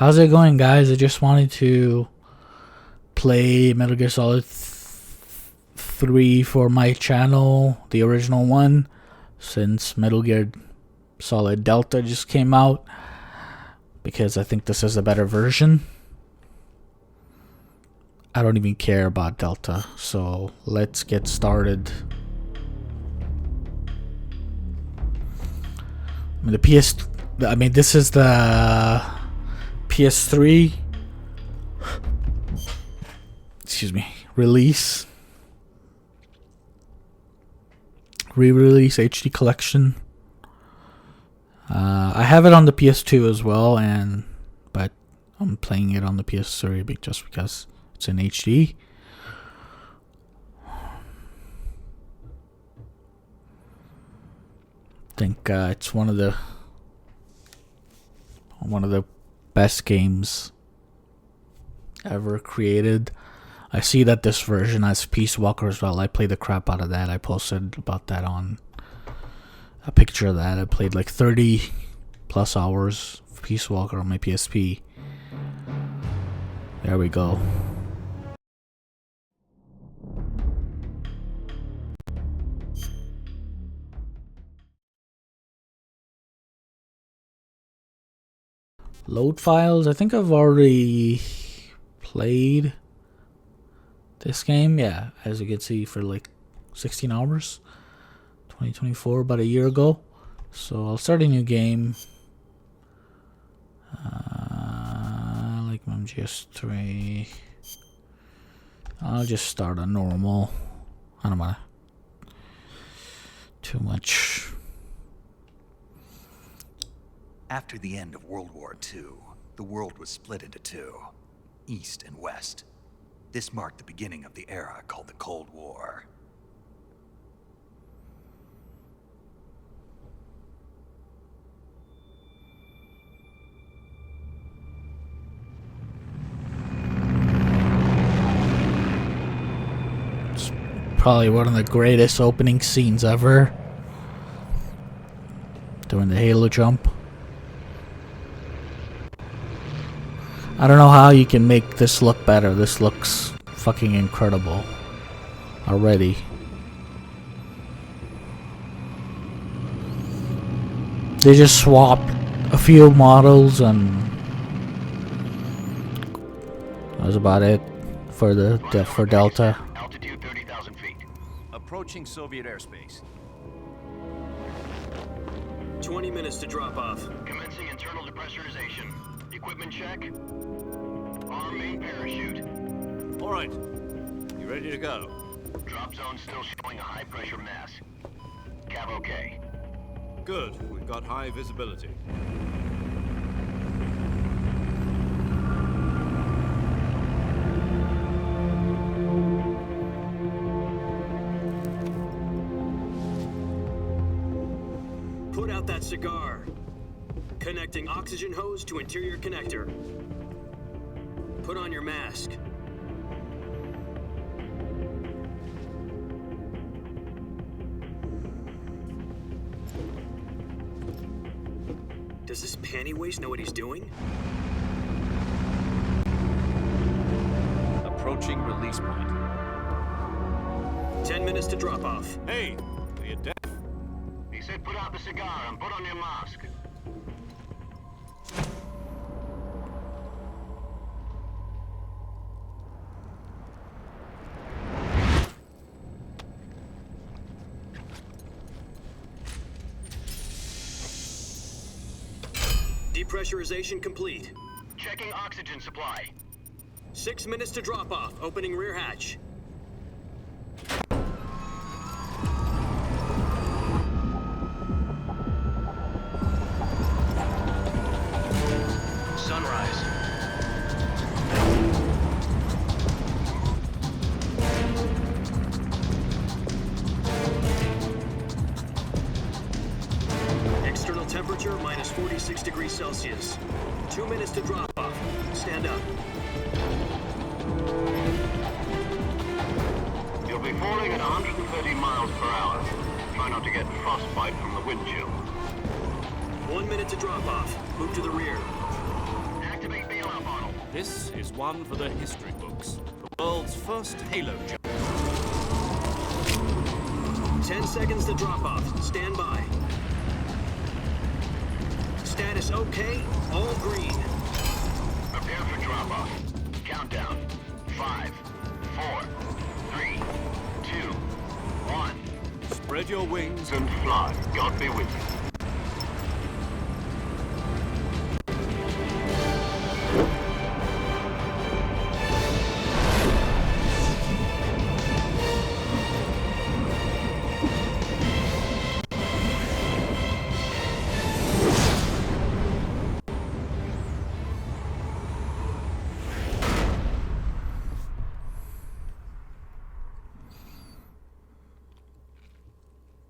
How's it going, guys? I just wanted to play Metal Gear Solid 3 for my channel, the original one, since Metal Gear Solid Delta just came out, because I think this is a better version. I don't even care about Delta, so let's get started. This is the PS3 release, re-release HD collection. I have it on the PS2 as well, but I'm playing it on the PS3 just because it's in HD. I think it's one of the best games ever created. I see that this version has Peace Walker as well. I played the crap out of that. I posted about that on a picture of that. I played like 30 plus hours of Peace Walker on my PSP. There we go. Load files. I think I've already played this game. Yeah, as you can see, for like 16 hours. 2024, about a year ago. So I'll start a new game. Like MGS3. I'll just start a normal. I don't want too much. After the end of World War II, the world was split into two, East and West. This marked the beginning of the era called the Cold War. It's probably one of the greatest opening scenes ever. Doing the Halo jump. I don't know how you can make this look better. This looks fucking incredible already. They just swapped a few models and that was about it for Delta. Altitude 30,000 feet. Approaching Soviet airspace. 20 minutes to drop off. Commencing internal depressurization. Equipment check. Arm main parachute. All right. You ready to go? Drop zone still showing a high pressure mass. Cav okay. Good. We've got high visibility. Put out that cigar. Connecting oxygen hose to interior connector. Put on your mask. Does this panty waste know what he's doing? Approaching release point. 10 minutes to drop off. Hey, are you deaf? He said put out the cigar and put on your mask. Depressurization complete. Checking oxygen supply. 6 minutes to drop off. Opening rear hatch. Sunrise. External temperature minus 46 degrees Celsius. 2 minutes to drop off. Stand up. You'll be falling at 130 miles per hour. Try not to get frostbite from the wind chill. 1 minute to drop off. Move to the rear. Activate the This is one for the history books. The world's first Halo jump. 10 seconds to drop off. Stand by. Status okay. All green. Prepare for drop-off. Countdown. 5, 4, 3, 2, 1. Spread your wings And fly. God be with you.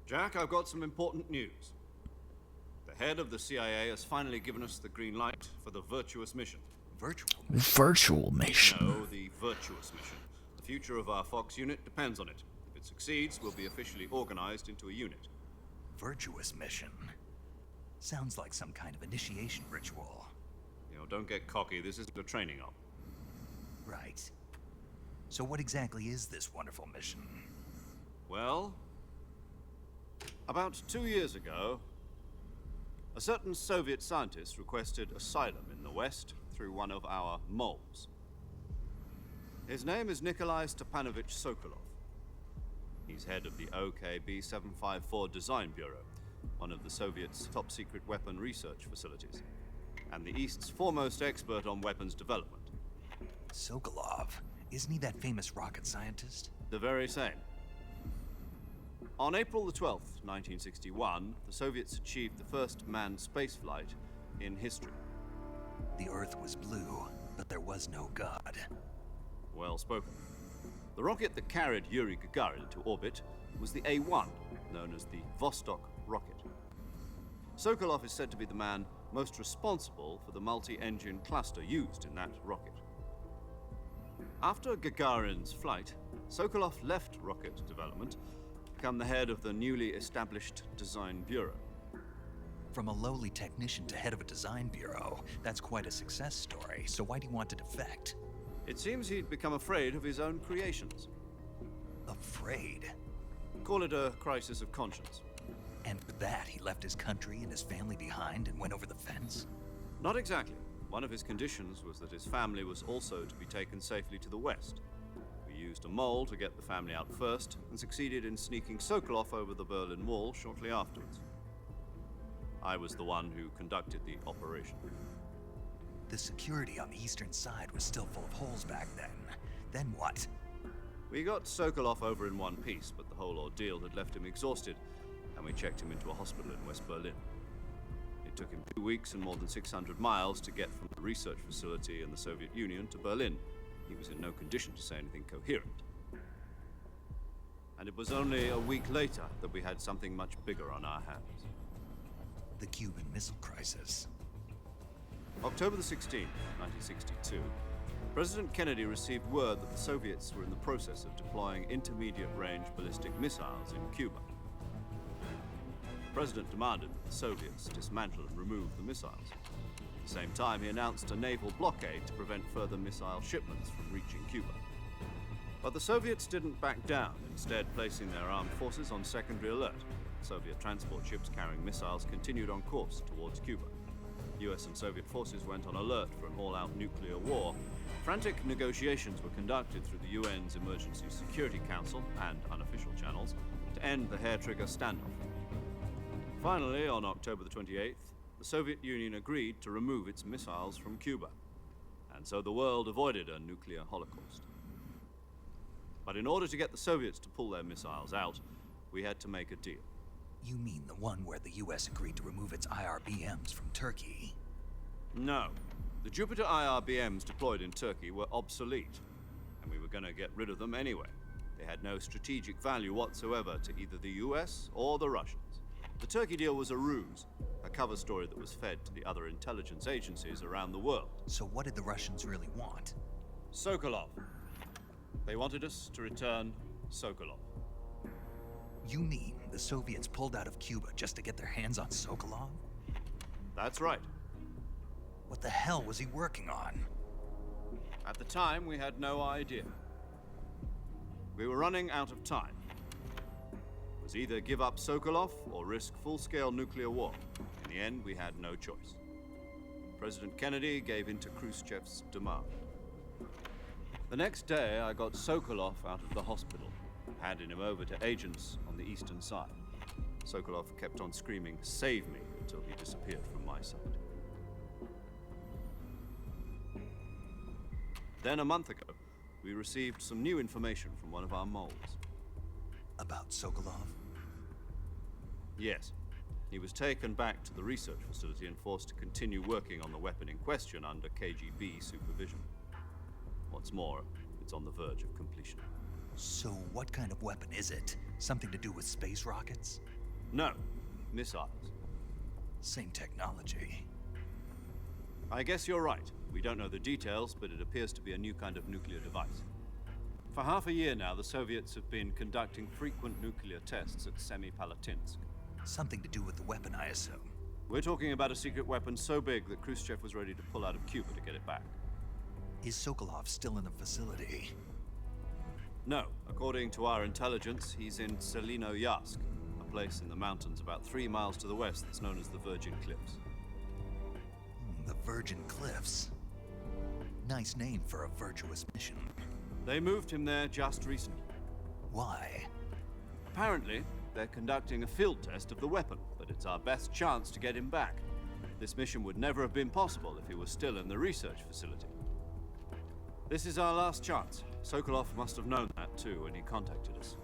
Jack, I've got some important news. The head of the CIA has finally given us the green light for the virtuous mission. Virtual mission. No, the virtuous mission. The future of our Fox unit depends on it. If it succeeds, we'll be officially organized into a unit. Virtuous mission. Sounds like some kind of initiation ritual. You know, don't get cocky. This isn't a training op. Right. So what exactly is this wonderful mission? Well, about 2 years ago, a certain Soviet scientist requested asylum in the West through one of our moles. His name is Nikolai Stepanovich Sokolov. He's head of the OKB 754 Design Bureau, one of the Soviets' top-secret weapon research facilities, and the East's foremost expert on weapons development. Sokolov? Isn't he that famous rocket scientist? The very same. On April the 12th, 1961, the Soviets achieved the first manned spaceflight in history. The Earth was blue, but there was no God. Well spoken. The rocket that carried Yuri Gagarin to orbit was the A-1, known as the Vostok rocket. Sokolov is said to be the man most responsible for the multi-engine cluster used in that rocket. After Gagarin's flight, Sokolov left rocket development to become the head of the newly established Design Bureau. From a lowly technician to head of a design bureau, that's quite a success story. So why do you want to defect? It seems he'd become afraid of his own creations. Afraid? Call it a crisis of conscience. And for that, he left his country and his family behind and went over the fence? Not exactly. One of his conditions was that his family was also to be taken safely to the West. We used a mole to get the family out first, and succeeded in sneaking Sokolov over the Berlin Wall shortly afterwards. I was the one who conducted the operation. The security on the eastern side was still full of holes back then. Then what? We got Sokolov over in one piece, but the whole ordeal had left him exhausted, and we checked him into a hospital in West Berlin. It took him 2 weeks and more than 600 miles to get from the research facility in the Soviet Union to Berlin. He was in no condition to say anything coherent. And it was only a week later that we had something much bigger on our hands. The Cuban Missile Crisis. October the 16th, 1962, President Kennedy received word that the Soviets were in the process of deploying intermediate-range ballistic missiles in Cuba. The President demanded that the Soviets dismantle and remove the missiles. At the same time, he announced a naval blockade to prevent further missile shipments from reaching Cuba. But the Soviets didn't back down, instead placing their armed forces on secondary alert. Soviet transport ships carrying missiles continued on course towards Cuba. US and Soviet forces went on alert for an all-out nuclear war. Frantic negotiations were conducted through the UN's Emergency Security Council and unofficial channels to end the hair-trigger standoff. Finally, on October the 28th, the Soviet Union agreed to remove its missiles from Cuba, and so the world avoided a nuclear holocaust. But in order to get the Soviets to pull their missiles out, we had to make a deal. You mean the one where the US agreed to remove its IRBMs from Turkey? No. The Jupiter IRBMs deployed in Turkey were obsolete, and we were going to get rid of them anyway. They had no strategic value whatsoever to either the US or the Russians. The Turkey deal was a ruse, a cover story that was fed to the other intelligence agencies around the world. So what did the Russians really want? Sokolov. They wanted us to return Sokolov. You mean the Soviets pulled out of Cuba just to get their hands on Sokolov? That's right. What the hell was he working on? At the time, we had no idea. We were running out of time. It was either give up Sokolov or risk full-scale nuclear war. In the end, we had no choice. President Kennedy gave in to Khrushchev's demand. The next day, I got Sokolov out of the hospital, handed him over to agents on the eastern side. Sokolov kept on screaming, "Save me," until he disappeared from my sight. Then a month ago, we received some new information from one of our moles. About Sokolov? Yes. He was taken back to the research facility and forced to continue working on the weapon in question under KGB supervision. What's more, it's on the verge of completion. So what kind of weapon is it? Something to do with space rockets? No, missiles. Same technology. I guess you're right. We don't know the details, but it appears to be a new kind of nuclear device. For half a year now, the Soviets have been conducting frequent nuclear tests at Semipalatinsk. Something to do with the weapon, I assume. We're talking about a secret weapon so big that Khrushchev was ready to pull out of Cuba to get it back. Is Sokolov still in the facility? No. According to our intelligence, he's in Selino-Yarsk, a place in the mountains about 3 miles to the west that's known as the Virgin Cliffs. The Virgin Cliffs. Nice name for a virtuous mission. They moved him there just recently. Why? Apparently, they're conducting a field test of the weapon, but it's our best chance to get him back. This mission would never have been possible if he was still in the research facility. This is our last chance. Sokolov must have known that too when he contacted us.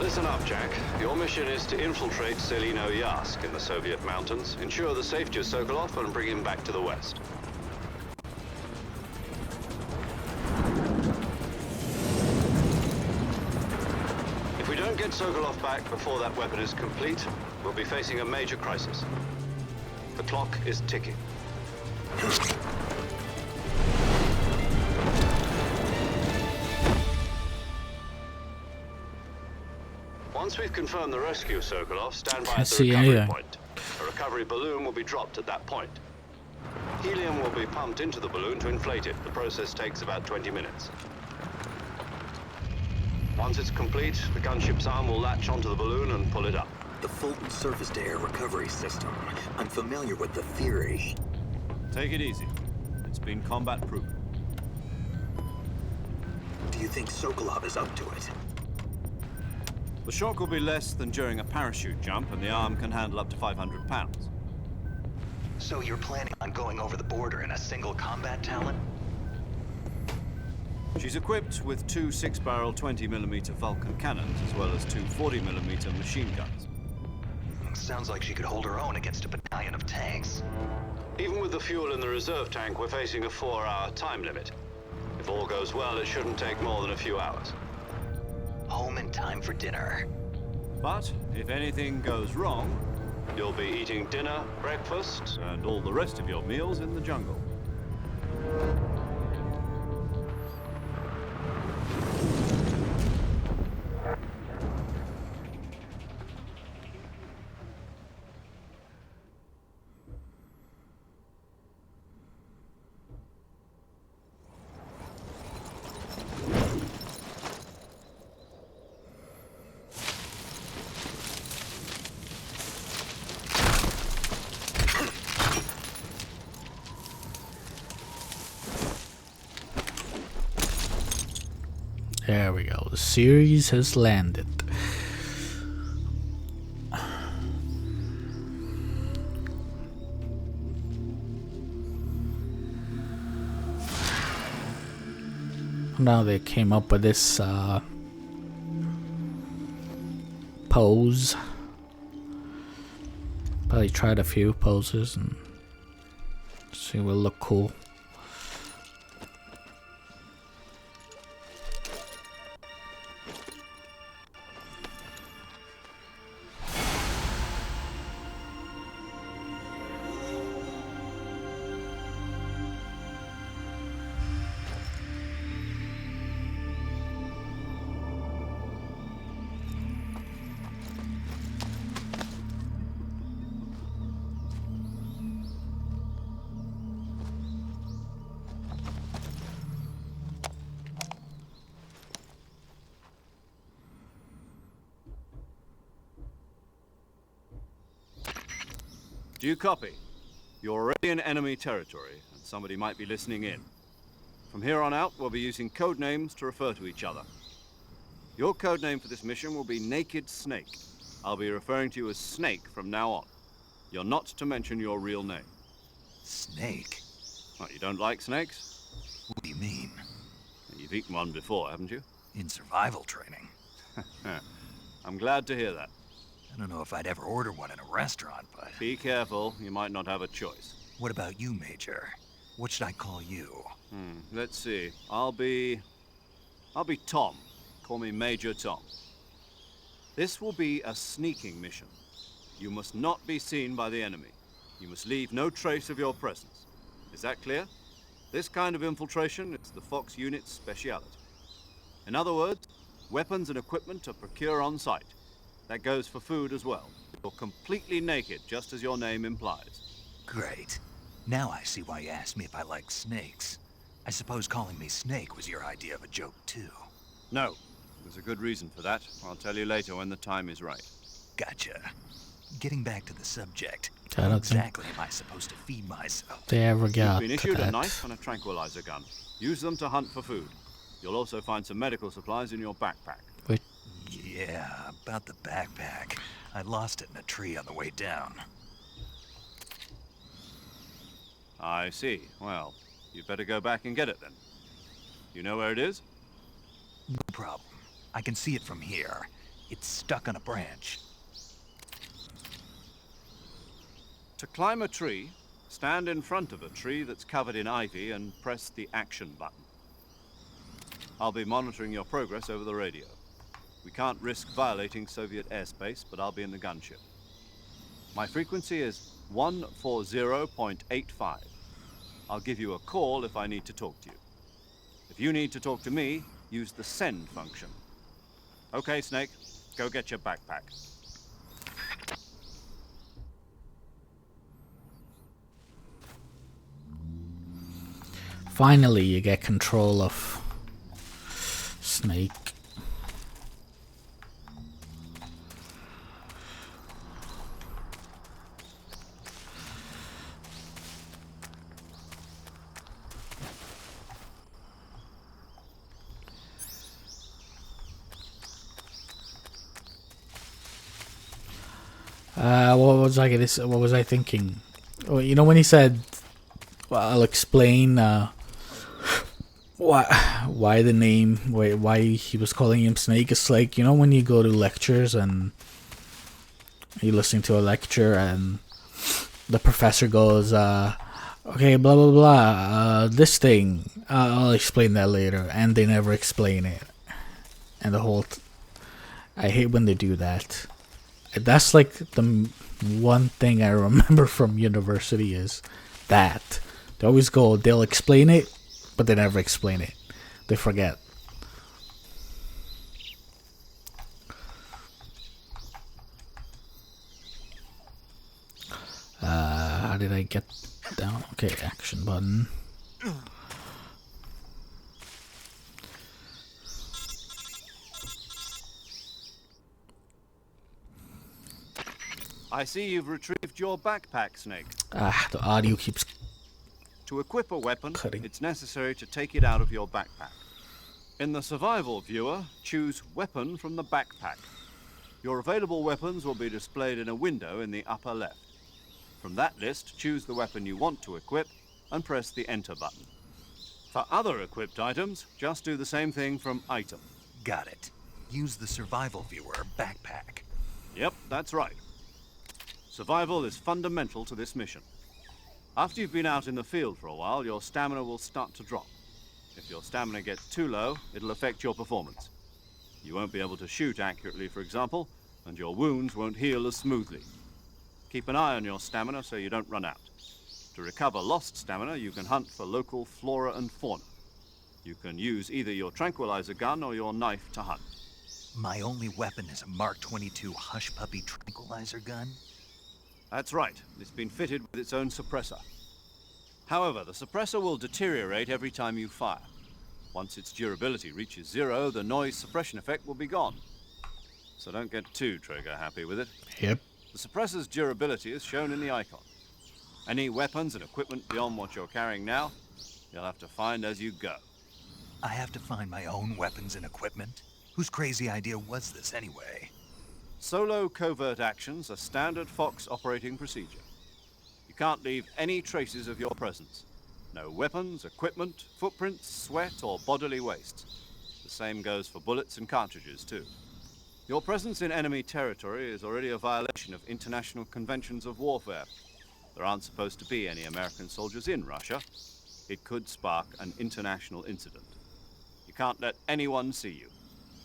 Listen up, Jack. Your mission is to infiltrate Selino-Yarsk in the Soviet mountains, ensure the safety of Sokolov, and bring him back to the West. If we don't get Sokolov back before that weapon is complete, we'll be facing a major crisis. The clock is ticking. Once we've confirmed the rescue of Sokolov, stand by at the recovery point. A recovery balloon will be dropped at that point. Helium will be pumped into the balloon to inflate it. The process takes about 20 minutes. Once it's complete, the gunship's arm will latch onto the balloon and pull it up. The Fulton surface-to-air recovery system. I'm familiar with the theory. Take it easy. It's been combat-proven. Do you think Sokolov is up to it? The shock will be less than during a parachute jump, and the arm can handle up to 500 pounds. So you're planning on going over the border in a single combat talon? She's equipped with 2 6-barrel 20mm Vulcan cannons, as well as 2 40mm machine guns. Sounds like she could hold her own against a battalion of tanks. Even with the fuel in the reserve tank, we're facing a 4-hour time limit. If all goes well, it shouldn't take more than a few hours. Home in time for dinner. But if anything goes wrong, You'll be eating dinner, breakfast, and all the rest of your meals in the jungle. There we go. The series has landed. Now they came up with this pose. Probably tried a few poses and see what will look cool. Do you copy? You're already in enemy territory, and somebody might be listening in. From here on out, we'll be using code names to refer to each other. Your code name for this mission will be Naked Snake. I'll be referring to you as Snake from now on. You're not to mention your real name. Snake? What, you don't like snakes? What do you mean? You've eaten one before, haven't you? In survival training. I'm glad to hear that. I don't know if I'd ever order one in a restaurant, but... Be careful, you might not have a choice. What about you, Major? What should I call you? Let's see. I'll be Tom. Call me Major Tom. This will be a sneaking mission. You must not be seen by the enemy. You must leave no trace of your presence. Is that clear? This kind of infiltration is the Fox unit's speciality. In other words, weapons and equipment are procured on site. That goes for food as well. You're completely naked, just as your name implies. Great. Now I see why you asked me if I like snakes. I suppose calling me Snake was your idea of a joke, too. No. There's a good reason for that. I'll tell you later when the time is right. Gotcha. Getting back to the subject. I How don't exactly am I supposed to feed myself? They ever You've got been to issued a that. knife and a tranquilizer gun. Use them to hunt for food. You'll also find some medical supplies in your backpack. Wait, Yeah, about the backpack. I lost it in a tree on the way down. I see. Well, you'd better go back and get it then. You know where it is? No problem. I can see it from here. It's stuck on a branch. To climb a tree, stand in front of a tree that's covered in ivy and press the action button. I'll be monitoring your progress over the radio. We can't risk violating Soviet airspace, but I'll be in the gunship. My frequency is 140.85. I'll give you a call if I need to talk to you. If you need to talk to me, use the send function. Okay, Snake, go get your backpack. finally you get control of Snake. What was I thinking? Well, you know when he said, well, "I'll explain why the name, why he was calling him Snake." It's like, you know, when you go to lectures and you're listening to a lecture and the professor goes, "Okay, blah blah blah, this thing, I'll explain that later," and they never explain it, and the whole. I hate when they do that. That's like the one thing I remember from university is that they always go, they'll explain it, but they never explain it. They forget. How did I get down? Okay, action button. I see you've retrieved your backpack, Snake. The audio keeps To equip a weapon, cutting. it's necessary to take it out of your backpack. In the survival viewer, choose Weapon from the backpack. Your available weapons will be displayed in a window in the upper left. From that list, choose the weapon you want to equip and press the Enter button. For other equipped items, just do the same thing from Item. Got it. Use the survival viewer backpack. Yep, that's right. Survival is fundamental to this mission. After you've been out in the field for a while, your stamina will start to drop. If your stamina gets too low, it'll affect your performance. You won't be able to shoot accurately, for example, and your wounds won't heal as smoothly. Keep an eye on your stamina so you don't run out. To recover lost stamina, you can hunt for local flora and fauna. You can use either your tranquilizer gun or your knife to hunt. My only weapon is a Mark 22 Hush Puppy tranquilizer gun? That's right. It's been fitted with its own suppressor. However, the suppressor will deteriorate every time you fire. Once its durability reaches 0, the noise suppression effect will be gone. So don't get too trigger happy with it. Yep. The suppressor's durability is shown in the icon. Any weapons and equipment beyond what you're carrying now, you'll have to find as you go. I have to find my own weapons and equipment? Whose crazy idea was this anyway? Solo covert actions are standard Fox operating procedure. You can't leave any traces of your presence. No weapons, equipment, footprints, sweat, or bodily waste. The same goes for bullets and cartridges, too. Your presence in enemy territory is already a violation of international conventions of warfare. There aren't supposed to be any American soldiers in Russia. It could spark an international incident. You can't let anyone see you.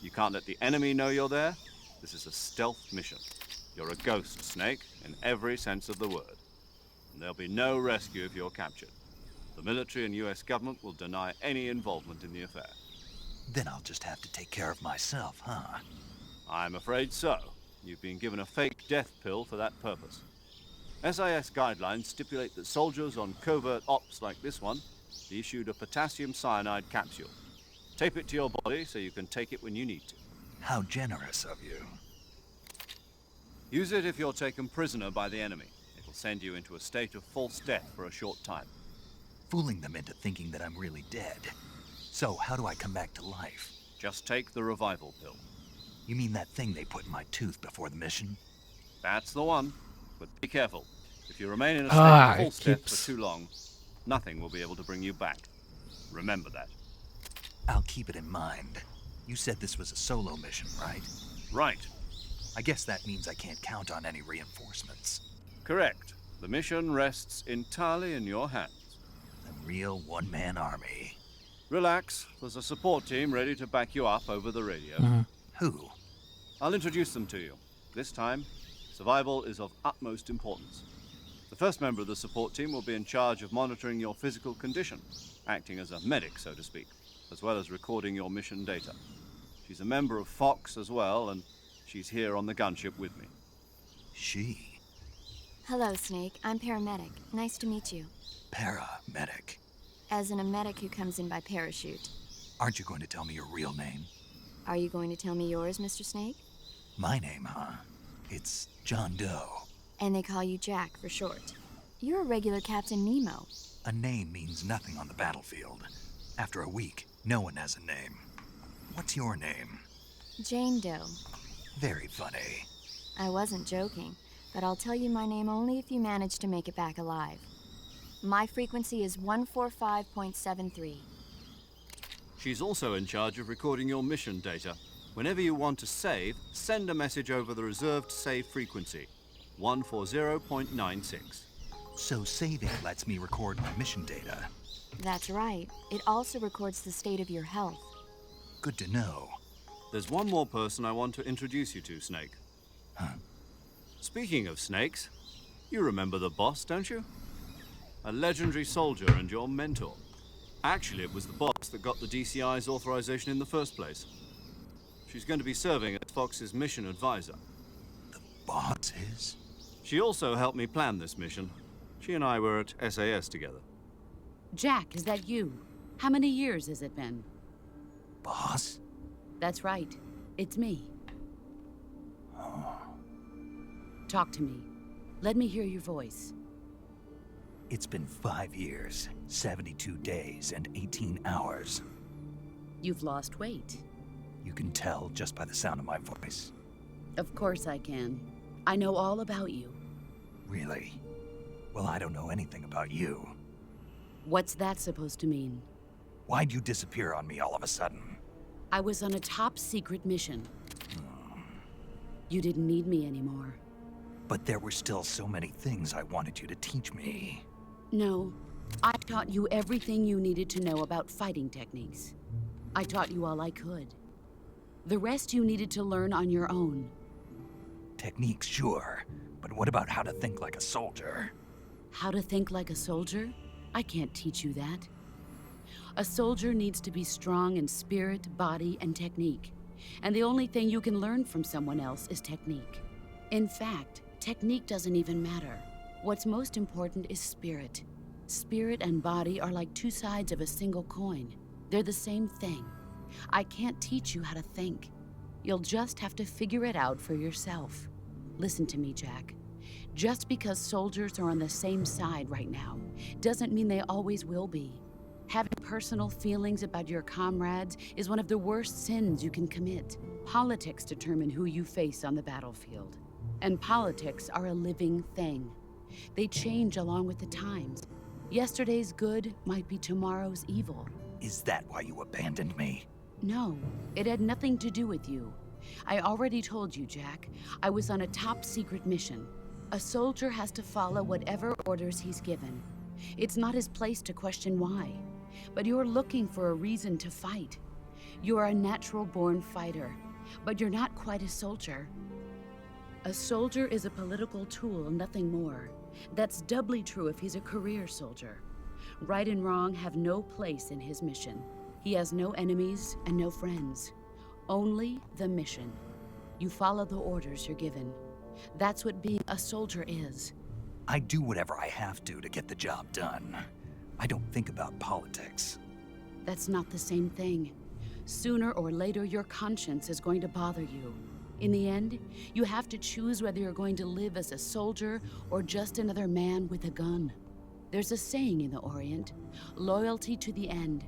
You can't let the enemy know you're there. This is a stealth mission. You're a ghost, Snake, in every sense of the word. And there'll be no rescue if you're captured. The military and US government will deny any involvement in the affair. Then I'll just have to take care of myself, huh? I'm afraid so. You've been given a fake death pill for that purpose. SIS guidelines stipulate that soldiers on covert ops like this one be issued a potassium cyanide capsule. Tape it to your body so you can take it when you need to. How generous of you. Use it if you're taken prisoner by the enemy. It'll send you into a state of false death for a short time. Fooling them into thinking that I'm really dead. So how do I come back to life? Just take the revival pill. You mean that thing they put in my tooth before the mission? That's the one. But be careful. If you remain in a state of false death for too long, nothing will be able to bring you back. Remember that. I'll keep it in mind. You said this was a solo mission, right? Right. I guess that means I can't count on any reinforcements. Correct. The mission rests entirely in your hands. A real one-man army. Relax. There's a support team ready to back you up over the radio. Who? I'll introduce them to you. This time, survival is of utmost importance. The first member of the support team will be in charge of monitoring your physical condition, acting as a medic, so to speak, as well as recording your mission data. She's a member of Fox as well, and she's here on the gunship with me. She? Hello, Snake. I'm paramedic. Nice to meet you. Paramedic. As in a medic who comes in by parachute. Aren't you going to tell me your real name? Are you going to tell me yours, Mr. Snake? My name, huh? It's John Doe. And they call you Jack for short. You're a regular Captain Nemo. A name means nothing on the battlefield. After a week, no one has a name. What's your name? Jane Doe. Very funny. I wasn't joking, but I'll tell you my name only if you manage to make it back alive. My frequency is 145.73. She's also in charge of recording your mission data. Whenever you want to save, send a message over the reserved save frequency, 140.96. So saving lets me record my mission data. That's right. It also records the state of your health. Good to know. There's one more person I want to introduce you to, Snake. Huh? Speaking of snakes, you remember the boss, don't you? A legendary soldier and your mentor. Actually, it was the boss that got the DCI's authorization in the first place. She's going to be serving as Fox's mission advisor. The boss is? She also helped me plan this mission. She and I were at SAS together. Jack, is that you? How many years has it been? Boss? That's right. It's me. Talk to me. Let me hear your voice. It's been 5 years, 72 days, and 18 hours. You've lost weight. You can tell just by the sound of my voice. Of course I can. I know all about you. Really? Well, I don't know anything about you. What's that supposed to mean? Why'd you disappear on me all of a sudden? I was on a top secret mission. You didn't need me anymore. But there were still so many things I wanted you to teach me. No, I taught you everything you needed to know about fighting techniques. I taught you all I could. The rest you needed to learn on your own. Techniques, sure. But what about how to think like a soldier? How to think like a soldier? I can't teach you that. A soldier needs to be strong in spirit, body, and technique. And the only thing you can learn from someone else is technique. In fact, technique doesn't even matter. What's most important is spirit. Spirit and body are like two sides of a single coin. They're the same thing. I can't teach you how to think. You'll just have to figure it out for yourself. Listen to me, Jack. Just because soldiers are on the same side right now doesn't mean they always will be. Having personal feelings about your comrades is one of the worst sins you can commit. Politics determine who you face on the battlefield. And politics are a living thing. They change along with the times. Yesterday's good might be tomorrow's evil. Is that why you abandoned me? No, it had nothing to do with you. I already told you, Jack. I was on a top-secret mission. A soldier has to follow whatever orders he's given. It's not his place to question why. But you're looking for a reason to fight. You are a natural-born fighter, but you're not quite a soldier. A soldier is a political tool, nothing more. That's doubly true if he's a career soldier. Right and wrong have no place in his mission. He has no enemies and no friends. Only the mission. You follow the orders you're given. That's what being a soldier is. I do whatever I have to get the job done. I don't think about politics. That's not the same thing. Sooner or later, your conscience is going to bother you. In the end, you have to choose whether you're going to live as a soldier or just another man with a gun. There's a saying in the Orient, loyalty to the end.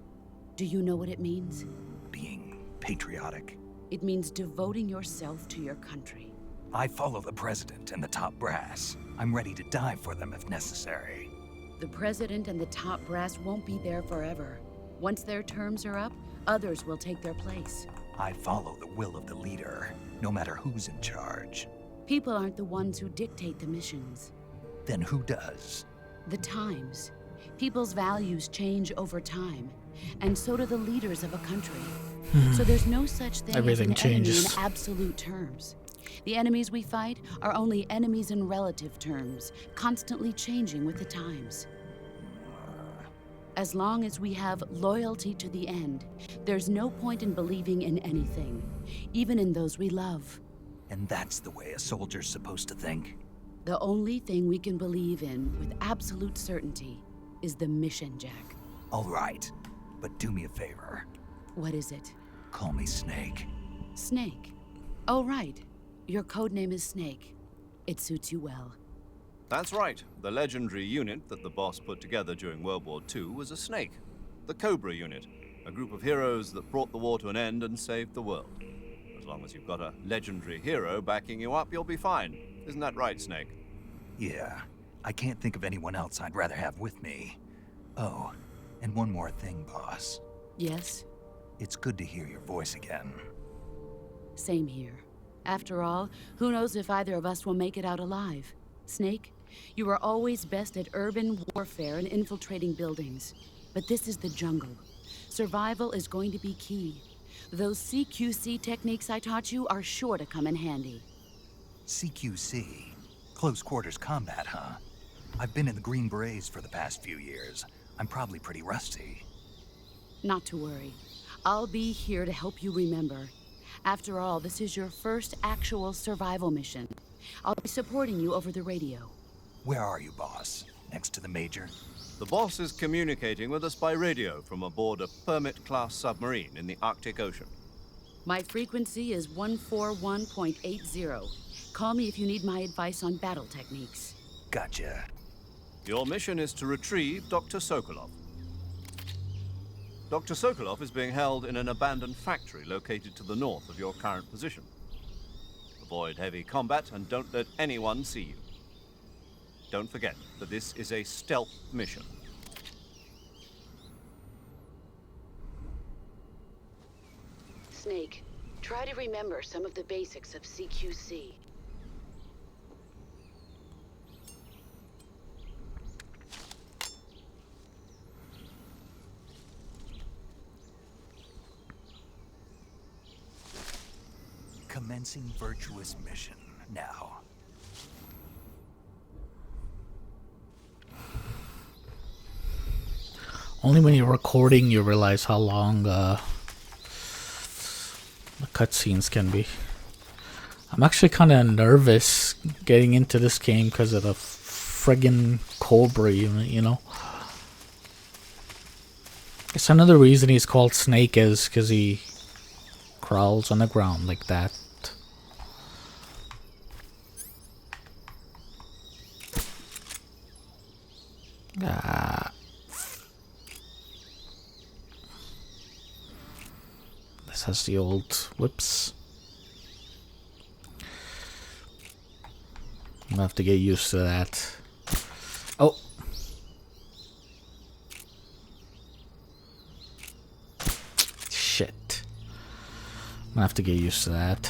Do you know what it means? Being patriotic. It means devoting yourself to your country. I follow the president and the top brass. I'm ready to die for them if necessary. The president and the top brass won't be there forever. Once their terms are up, others will take their place. I follow the will of the leader, no matter who's in charge. People aren't the ones who dictate the missions. Then who does? The times. People's values change over time, and so do the leaders of a country. So there's no such thing Everything as an enemy changes. in absolute terms. The enemies we fight are only enemies in relative terms, constantly changing with the times. As long as we have loyalty to the end, there's no point in believing in anything, even in those we love. And that's the way a soldier's supposed to think? The only thing we can believe in with absolute certainty is the mission, Jack. All right, but do me a favor. What is it? Call me Snake. Snake. Oh, right. Your codename is Snake. It suits you well. That's right. The legendary unit that the boss put together during World War II was a snake. The Cobra unit, a group of heroes that brought the war to an end and saved the world. As long as you've got a legendary hero backing you up, you'll be fine. Isn't that right, Snake? Yeah, I can't think of anyone else I'd rather have with me. Oh, and one more thing, boss. Yes? It's good to hear your voice again. Same here. After all, who knows if either of us will make it out alive? Snake, you are always best at urban warfare and infiltrating buildings. But this is the jungle. Survival is going to be key. Those CQC techniques I taught you are sure to come in handy. CQC? Close quarters combat, huh? I've been in the Green Berets for the past few years. I'm probably pretty rusty. Not to worry. I'll be here to help you remember. After all, this is your first actual survival mission. I'll be supporting you over the radio. Where are you, boss? Next to the Major? The boss is communicating with us by radio from aboard a Permit-class submarine in the Arctic Ocean. My frequency is 141.80. Call me if you need my advice on battle techniques. Gotcha. Your mission is to retrieve Dr. Sokolov. Dr. Sokolov is being held in an abandoned factory located to the north of your current position. Avoid heavy combat and don't let anyone see you. Don't forget that this is a stealth mission. Snake, try to remember some of the basics of CQC. Commencing virtuous mission now. Only when you're recording you realize how long the cutscenes can be. I'm actually kind of nervous getting into this game because of the friggin' Cobra, you know? It's another reason he's called Snake is because he crawls on the ground like that. This has the old whips. I'm gonna have to get used to that. Oh! Shit. I'm gonna have to get used to that.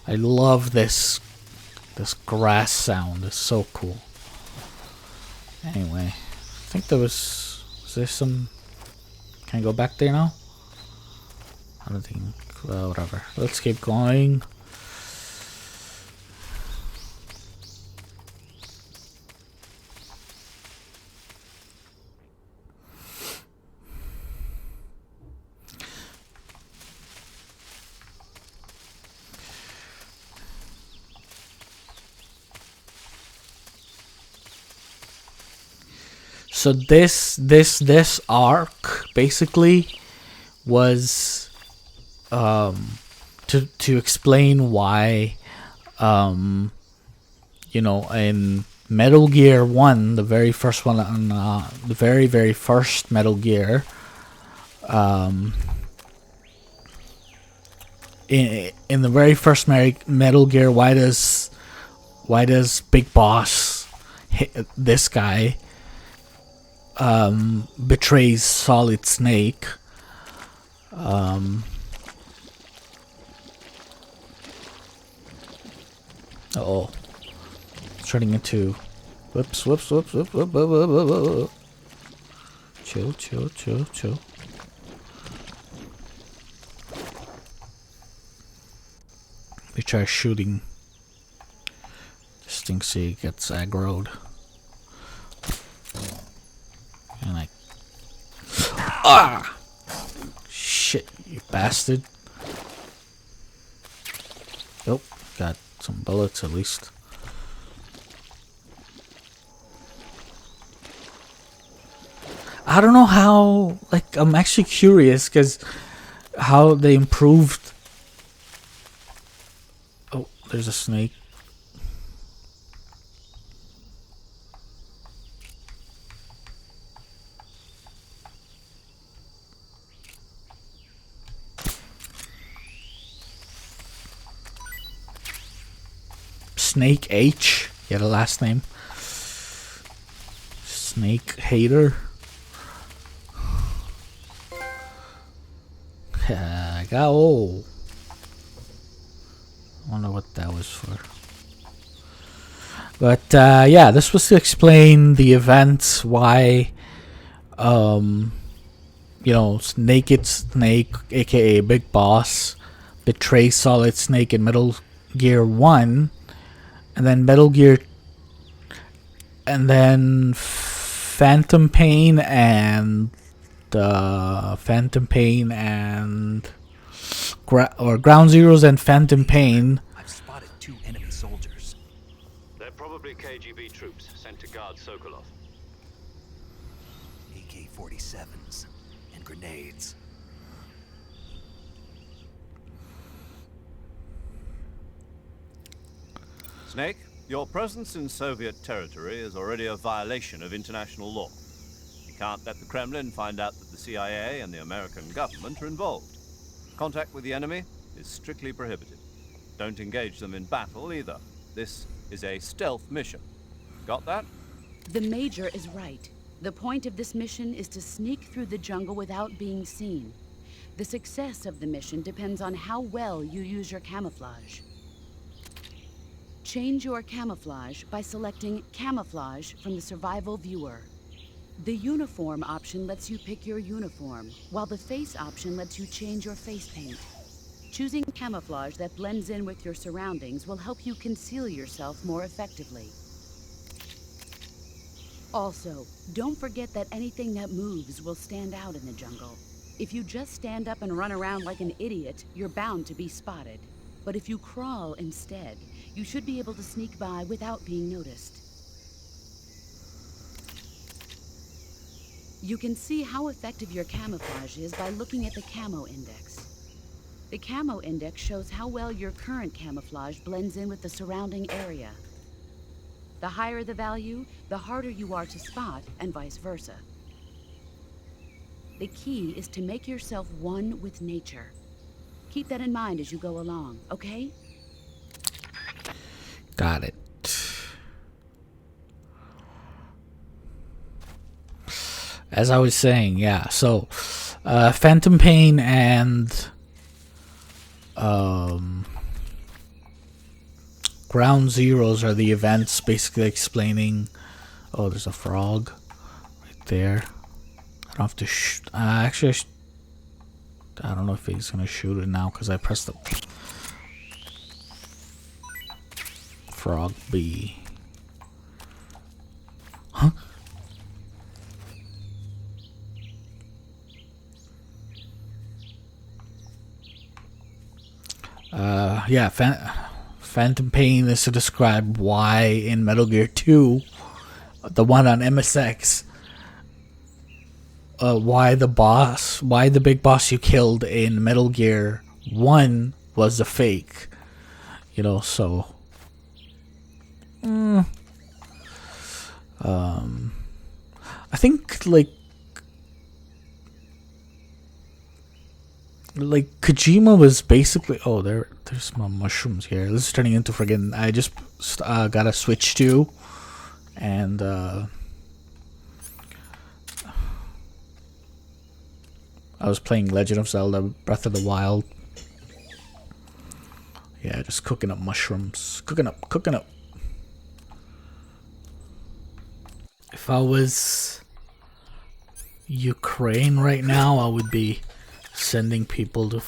I love this grass sound. It's so cool. Anyway, I think there was there some... Can I go back there now? I don't think... Well, whatever. Let's keep going. So this arc basically was to explain why you know, in Metal Gear 1, the very first one on the very first Metal Gear, in the very first Metal Gear, why does Big Boss hit this guy? Betrays Solid Snake. Uh-oh. Turning into... Whoops. Chill. Let me try shooting. This thing, see, gets aggroed. And I... Ah! Shit, you bastard. Nope, got some bullets at least. I don't know how... Like, I'm actually curious, because how they improved... Oh, there's a snake. Snake H. Yeah, the last name. Snake Hater. Oh. I wonder what that was for. But yeah, this was to explain the events why you know, Naked Snake, aka Big Boss, betrays Solid Snake in Metal Gear 1. And then Metal Gear, and then Phantom Pain and Ground Zeroes and Phantom Pain. I've spotted 2 enemy soldiers. They're probably KGB troops sent to guard Sokolov. AK-47s and grenades. Snake, your presence in Soviet territory is already a violation of international law. You can't let the Kremlin find out that the CIA and the American government are involved. Contact with the enemy is strictly prohibited. Don't engage them in battle either. This is a stealth mission. Got that? The Major is right. The point of this mission is to sneak through the jungle without being seen. The success of the mission depends on how well you use your camouflage. Change your camouflage by selecting Camouflage from the Survival Viewer. The Uniform option lets you pick your uniform, while the Face option lets you change your face paint. Choosing camouflage that blends in with your surroundings will help you conceal yourself more effectively. Also, don't forget that anything that moves will stand out in the jungle. If you just stand up and run around like an idiot, you're bound to be spotted. But if you crawl instead, you should be able to sneak by without being noticed. You can see how effective your camouflage is by looking at the camo index. The camo index shows how well your current camouflage blends in with the surrounding area. The higher the value, the harder you are to spot, and vice versa. The key is to make yourself one with nature. Keep that in mind as you go along, okay? Got it. As I was saying, yeah, so Phantom Pain and Ground Zeroes are the events basically explaining. Oh, there's a frog right there. I don't have to actually, I don't know if he's gonna shoot it now because I pressed the frog B. Huh? Yeah, Phantom Pain is to describe why in Metal Gear 2, the one on MSX, why the big boss you killed in Metal Gear 1 was a fake. You know, so I think like Kojima was basically, oh, there's my mushrooms here. This is turning into friggin', I just got a Switch 2 and I was playing Legend of Zelda Breath of the Wild. Yeah, just cooking up mushrooms. Cooking up. If I was Ukraine right now, I would be sending people to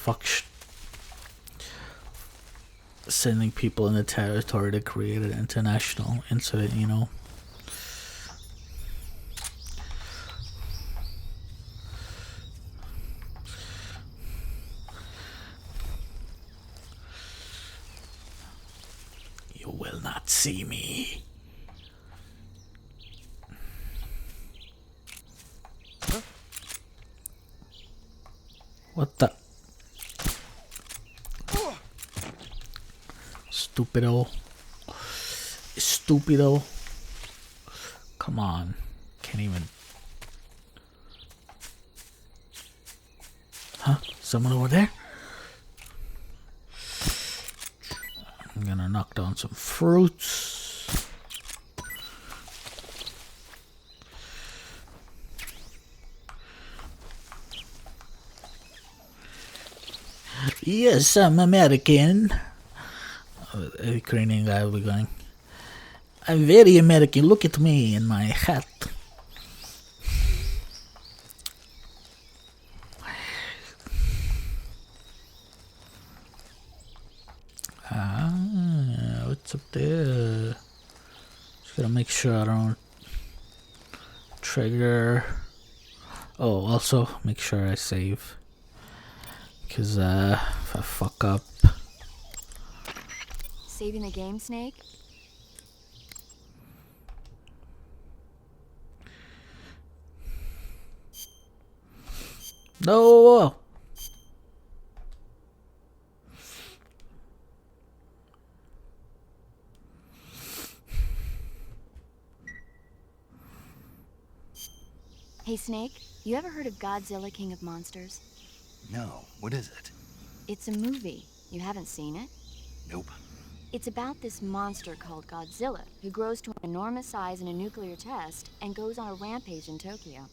sending people in the territory to create an international incident, you know. You will not see me. What the? Stupido. Come on. Can't even. Huh? Someone over there? I'm gonna knock down some fruits. Yes, I'm American. A Ukrainian guy will be going, I'm very American. Look at me in my hat. What's up there? Just gotta make sure I don't trigger. Oh, also make sure I save. Because if I fuck up. Saving the game, Snake? No! Hey, Snake, you ever heard of Godzilla King of Monsters? No, what is it? It's a movie. You haven't seen it? Nope. It's about this monster called Godzilla, who grows to an enormous size in a nuclear test and goes on a rampage in Tokyo.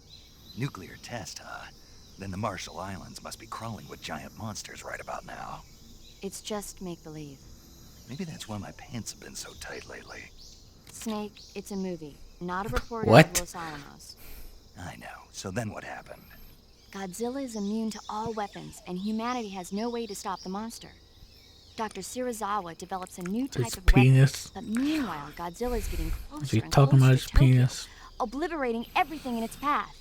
Nuclear test, huh? Then the Marshall Islands must be crawling with giant monsters right about now. It's just make-believe. Maybe that's why my pants have been so tight lately. Snake, it's a movie, not a report What? out of Los Alamos. I know. So then what happened? Godzilla is immune to all weapons, and humanity has no way to stop the monster. Dr. Shirazawa develops a new type His of penis. weapon, but meanwhile, Godzilla is getting Is closer he and talking closer about to his Tokyo, penis? obliterating everything in its path.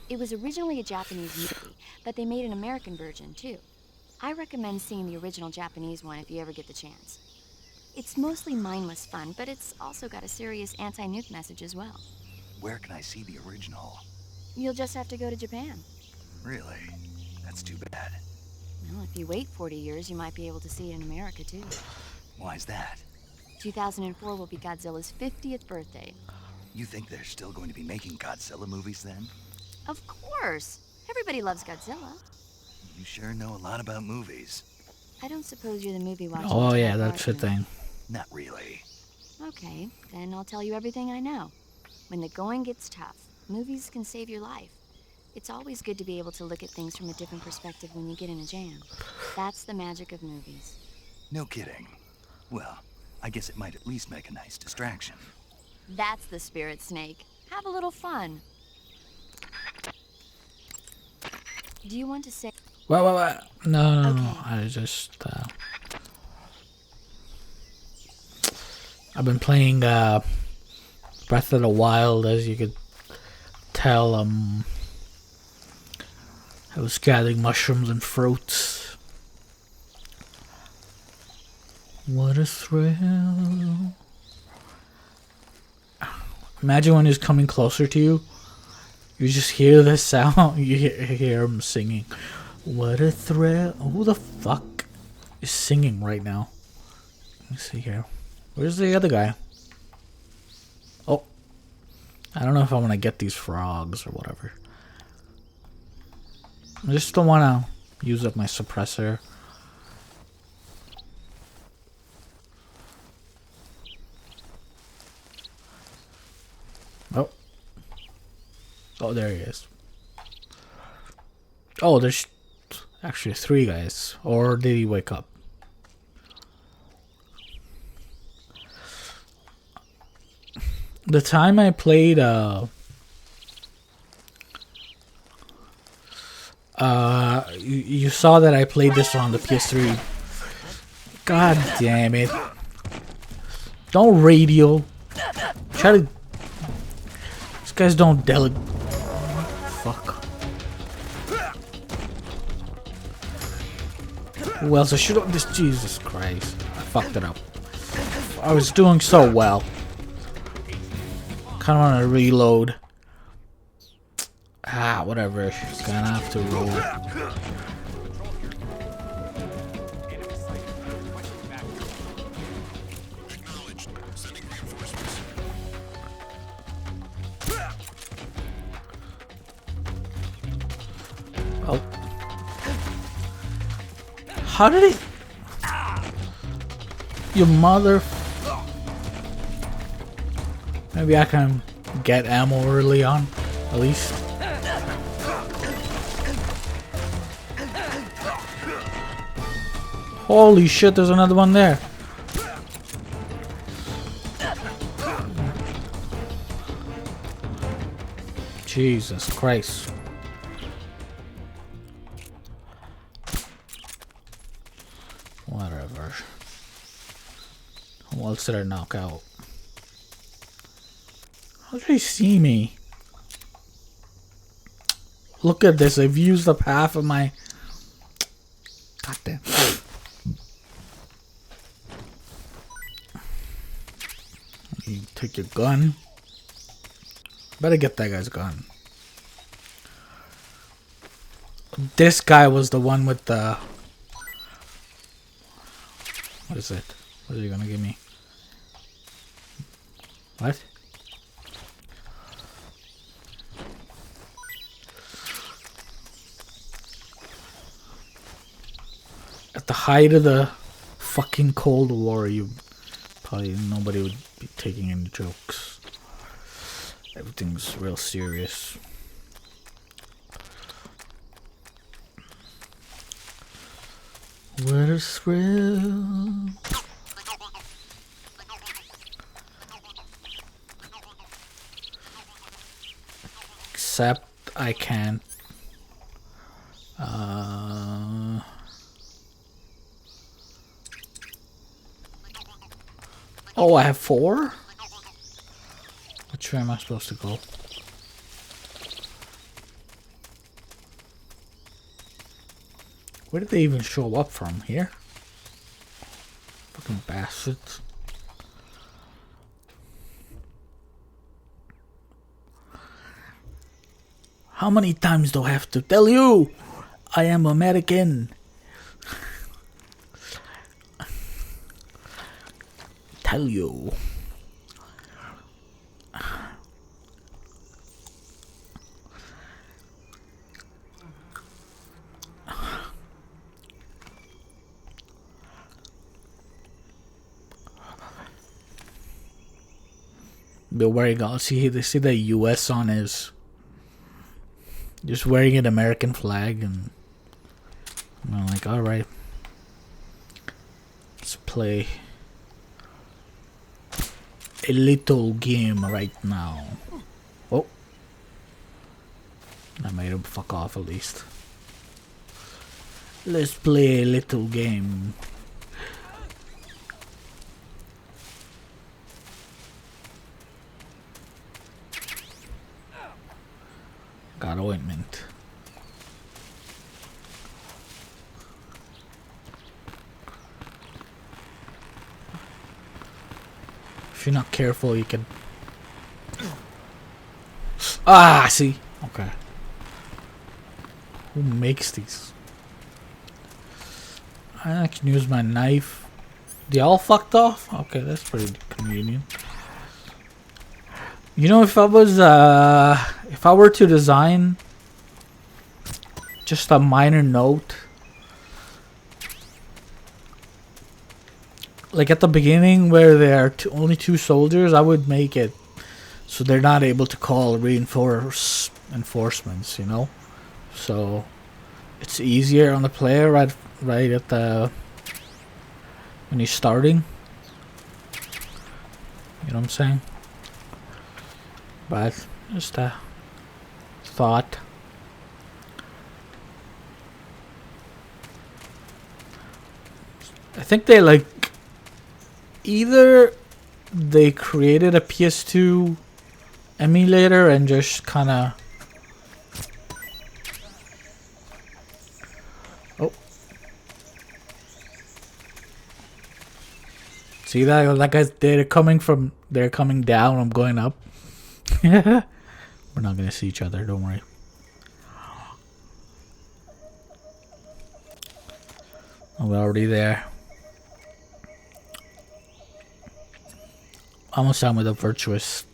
It was originally a Japanese movie, but they made an American version too. I recommend seeing the original Japanese one if you ever get the chance. It's mostly mindless fun, but it's also got a serious anti-nuke message as well. Where can I see the original? You'll just have to go to Japan. Really? That's too bad. Well, if you wait 40 years, you might be able to see it in America too. Why's that? 2004 will be Godzilla's 50th birthday. You think they're still going to be making Godzilla movies then? Of course! Everybody loves Godzilla. You sure know a lot about movies. I don't suppose you're the movie watcher. Oh yeah, that's the thing. Not really. Okay, then I'll tell you everything I know. When the going gets tough, movies can save your life. It's always good to be able to look at things from a different perspective when you get in a jam. That's the magic of movies. No kidding. Well, I guess it might at least make a nice distraction. That's the spirit, Snake. Have a little fun. Do you want to say... What? No. Okay. I just, I've been playing, Breath of the Wild, as you could tell. I was gathering mushrooms and fruits. What a thrill. Imagine when he's coming closer to you. You just hear the sound. You hear him singing. What a thrill. Who the fuck is singing right now? Let me see here. Where's the other guy? Oh. I don't know if I want to get these frogs or whatever. I just don't want to use up my suppressor. Oh. Oh, there he is. Oh, there's actually 3 guys. Or did he wake up? The time I played, you saw that I played this on the PS3. God damn it. Don't radio. Try to... These guys don't Fuck. Who else I should have... This... Jesus Christ. I fucked it up. I was doing so well. Kinda wanna reload. Ah, whatever. Just gonna have to roll. Oh. How did he... Your mother... Maybe I can get ammo early on, at least. Holy shit, there's another one there. Jesus Christ. Whatever. Who else did I knock out? How did he see me? Look at this. I've used up half of my... God damn. You take your gun. Better get that guy's gun. This guy was the one with the... What is it? What is he gonna give me? What? At the height of the fucking Cold War, nobody would be taking any jokes. Everything's real serious. What a thrill. Except I can't Oh, I have 4? Which way am I supposed to go? Where did they even show up from? Here? Fucking bastards. How many times do I have to tell you? I am American. Tell you. They're wearing all they see the US on his just wearing an American flag, and I'm like, alright. Let's play a little game right now. Oh, I made him fuck off at least. Let's play a little game. Got ointment. If you're not careful, you can... Ah, see? Okay. Who makes these? I can use my knife. They all fucked off? Okay, that's pretty convenient. You know, if I were to design just a minor note, like at the beginning where there are only 2 soldiers, I would make it so they're not able to call reinforcements, you know? So it's easier on the player right at the when he's starting. You know what I'm saying? But just a thought. I think they like either they created a PS2 emulator and just kind of see that guy's they're coming down, I'm going up. We're not gonna see each other, don't worry. Oh, we're already there. Almost done with the virtuous.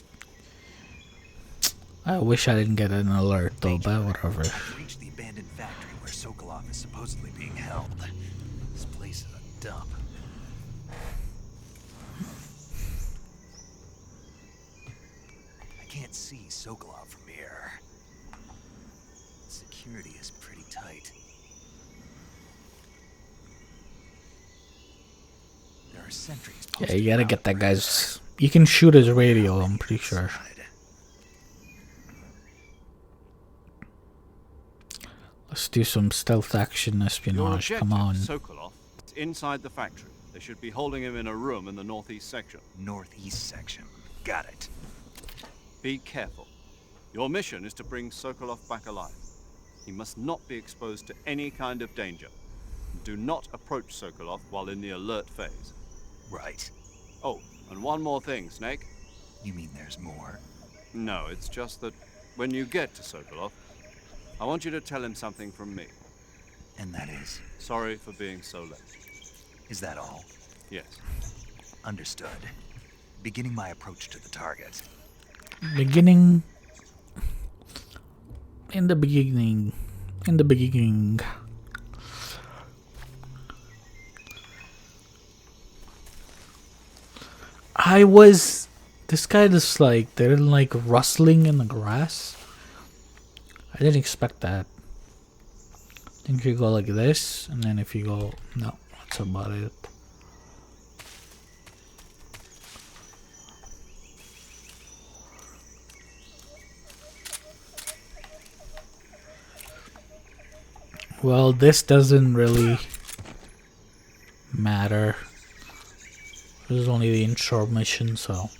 I wish I didn't get an alert though, but whatever. Reach the abandoned factory where Sokolov is supposedly being held. This place is a dump. I can't see Sokolov from here. Security is pretty tight. There are sentries. Yeah, you gotta get that guy's. You can shoot his radio, I'm pretty sure. Let's do some stealth action espionage. Come on. Sokolov is inside the factory. They should be holding him in a room in the northeast section. Northeast section. Got it. Be careful. Your mission is to bring Sokolov back alive. He must not be exposed to any kind of danger. Do not approach Sokolov while in the alert phase. Right. Oh, and one more thing, Snake. You mean there's more? No, it's just that when you get to Sokolov, I want you to tell him something from me. And that is? Sorry for being so late. Is that all? Yes. Understood. Beginning my approach to the target. Beginning. In the beginning. In the beginning. This guy just like, they're like rustling in the grass. I didn't expect that. I think you go like this, and then if you go, no, that's about it. Well, this doesn't really matter. This is only the intro mission, so.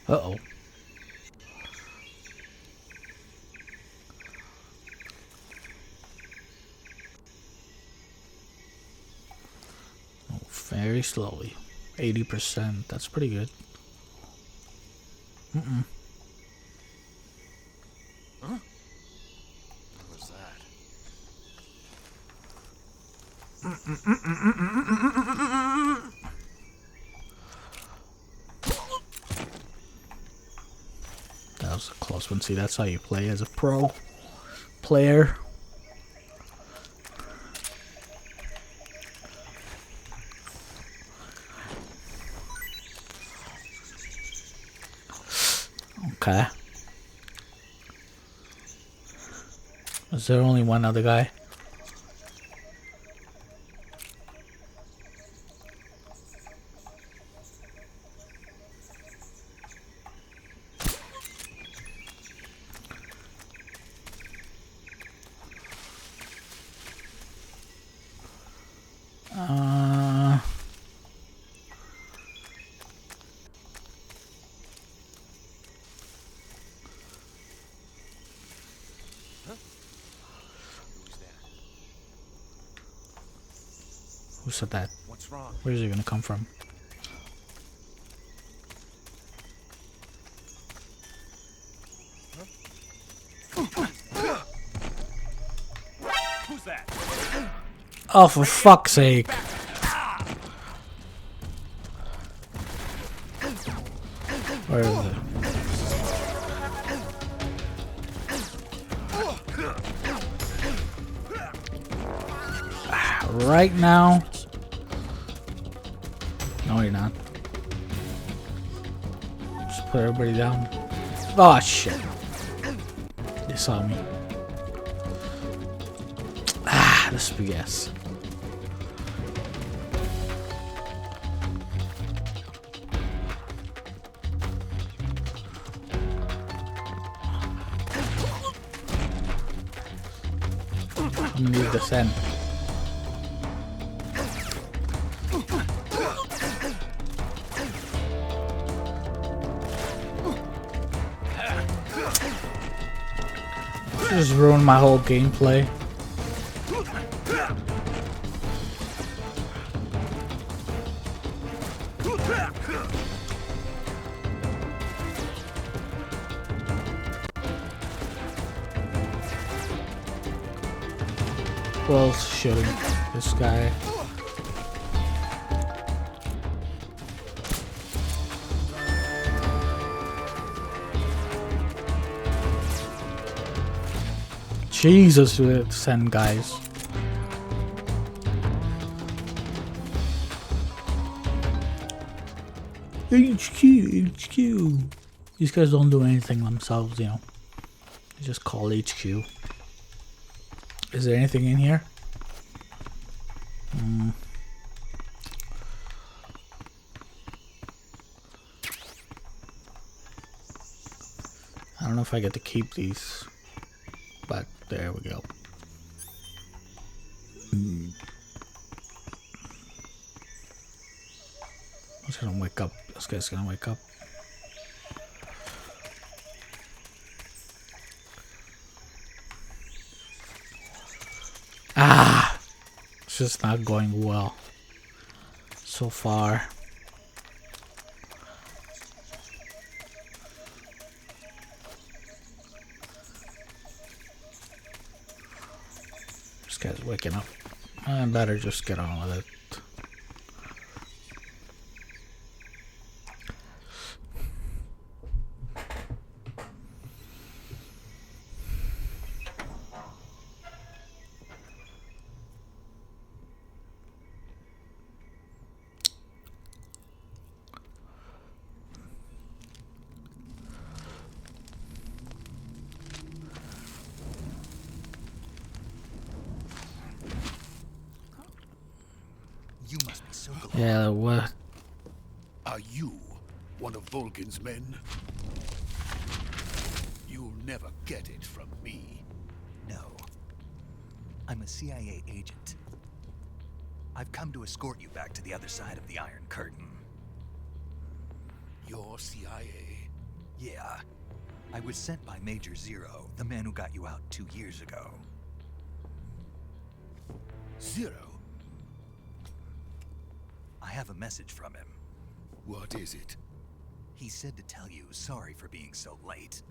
Uh-oh. Oh, very slowly. 80%. That's pretty good. Huh? What was that? That was a close one. See, that's how you play as a pro player. Okay. Is there only one other guy? Who said that? What's wrong? Where's he gonna come from? Who's that? Oh, for fuck's sake. Where is it? Right now? No, you're not. Just put everybody down. Oh, shit. They saw me. Ah, this BS. I'm gonna leave this in. Just ruined my whole gameplay. Who else shooting? This guy. Jesus, send guys. HQ. These guys don't do anything themselves, you know. They just call HQ. Is there anything in here? I don't know if I get to keep these, but there we go. This gonna wake up. This guy's gonna wake up. Ah! It's just not going well so far. This guy's waking up. I better just get on with it. You must be so glad. Yeah, what? Are you One of Vulcan's men? You'll never get it from me. No. I'm a CIA agent. I've come to escort you back to the other side of the Iron Curtain. You're CIA? Yeah. I was sent by Major Zero, the man who got you out 2 years ago. Zero? I have a message from him. What is it? He said to tell you sorry for being so late.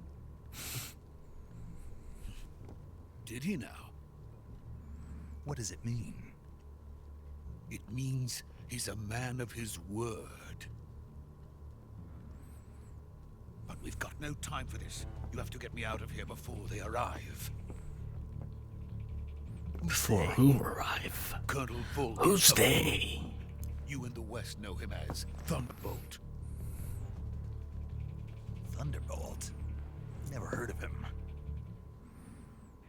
Did he now? What does it mean? It means he's a man of his word. But we've got no time for this. You have to get me out of here before they arrive. Before who arrive? Colonel Vulcan. Who's they? You in the West know him as Thunderbolt. Thunderbolt? Never heard of him.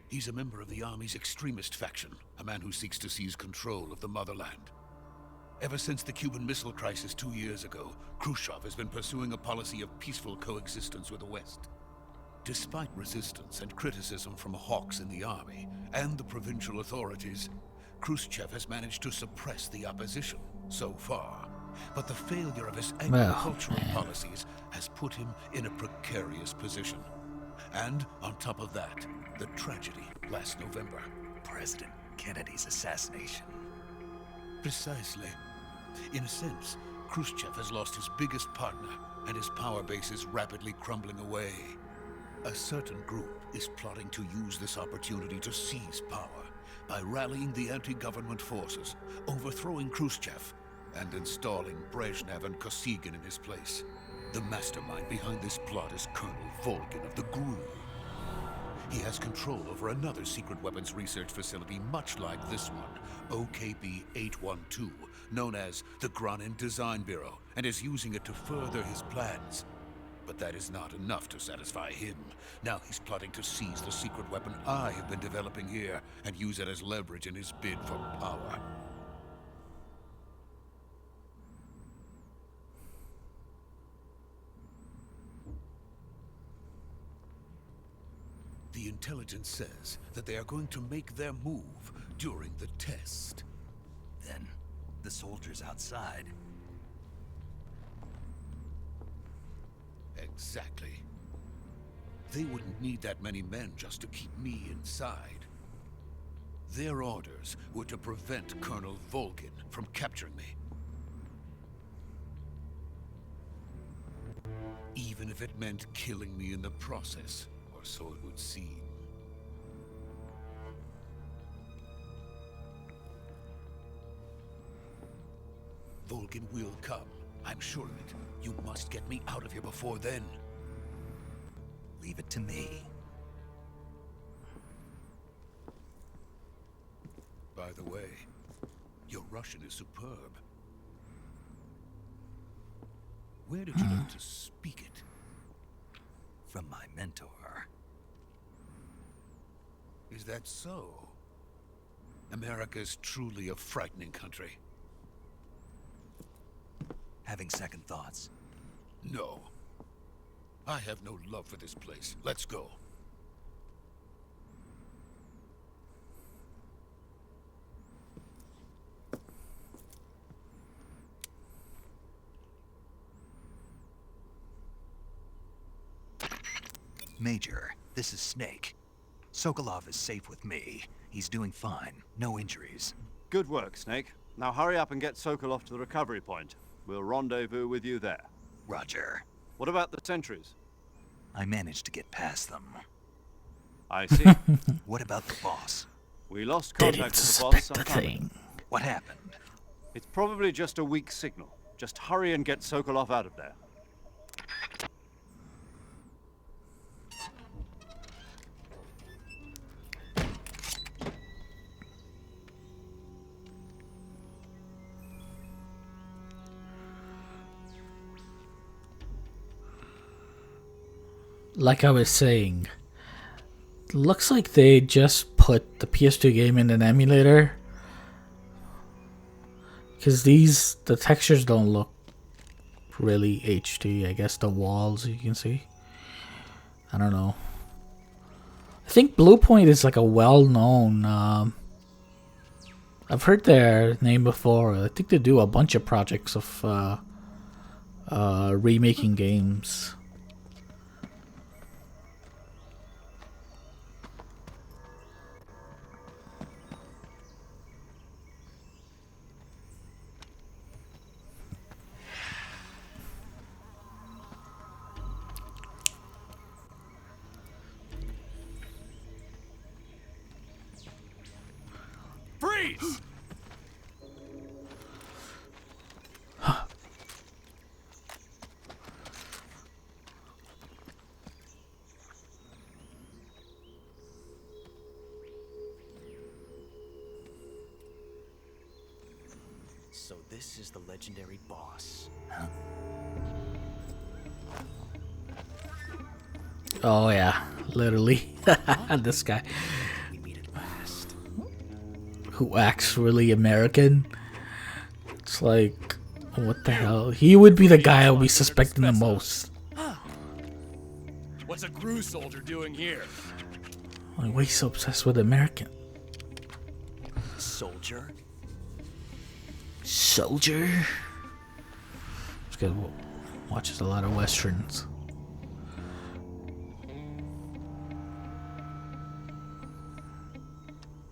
He's a member of the Army's extremist faction, a man who seeks to seize control of the motherland. Ever since the Cuban Missile Crisis 2 years ago, Khrushchev has been pursuing a policy of peaceful coexistence with the West. Despite resistance and criticism from hawks in the army and the provincial authorities, Khrushchev has managed to suppress the opposition so far. But the failure of his agricultural policies has put him in a precarious position. And on top of that, the tragedy last November. President Kennedy's assassination. Precisely. In a sense, Khrushchev has lost his biggest partner, and his power base is rapidly crumbling away. A certain group is plotting to use this opportunity to seize power by rallying the anti-government forces, overthrowing Khrushchev, and installing Brezhnev and Kosygin in his place. The mastermind behind this plot is Colonel Vulcan of the GRU. He has control over another secret weapons research facility much like this one, OKB-812, known as the Granin Design Bureau, and is using it to further his plans. But that is not enough to satisfy him. Now he's plotting to seize the secret weapon I have been developing here and use it as leverage in his bid for power. The intelligence says that they are going to make their move during the test. Then, the soldiers outside. Exactly. They wouldn't need that many men just to keep me inside. Their orders were to prevent Colonel Vulcan from capturing me. Even if it meant killing me in the process, or so it would seem. Vulcan will come. I'm sure of it. You must get me out of here before then. Leave it to me. By the way, your Russian is superb. Where did you learn to speak it? From my mentor. Is that so? America is truly a frightening country. Having second thoughts? No. I have no love for this place. Let's go. Major, this is Snake. Sokolov is safe with me. He's doing fine. No injuries. Good work, Snake. Now hurry up and get Sokolov to the recovery point. We'll rendezvous with you there. Roger. What about the sentries? I managed to get past them. I see. What about the boss? We lost Didn't contact with the boss suspect a sometime. thing. What happened? It's probably just a weak signal. Just hurry and get Sokolov out of there. Like I was saying, looks like they just put the PS2 game in an emulator. Because the textures don't look really HD. I guess the walls you can see. I don't know. I think Bluepoint is like a well-known. I've heard their name before. I think they do a bunch of projects of remaking games. Freeze! So this is the legendary boss. Oh yeah, literally. This guy We meet at last. who acts really American. It's like, what the hell? He would be the guy I would be suspecting the most. What's a Gru soldier doing here? Like, why are you so obsessed with American? Soldier? Soldier? This guy watches a lot of westerns.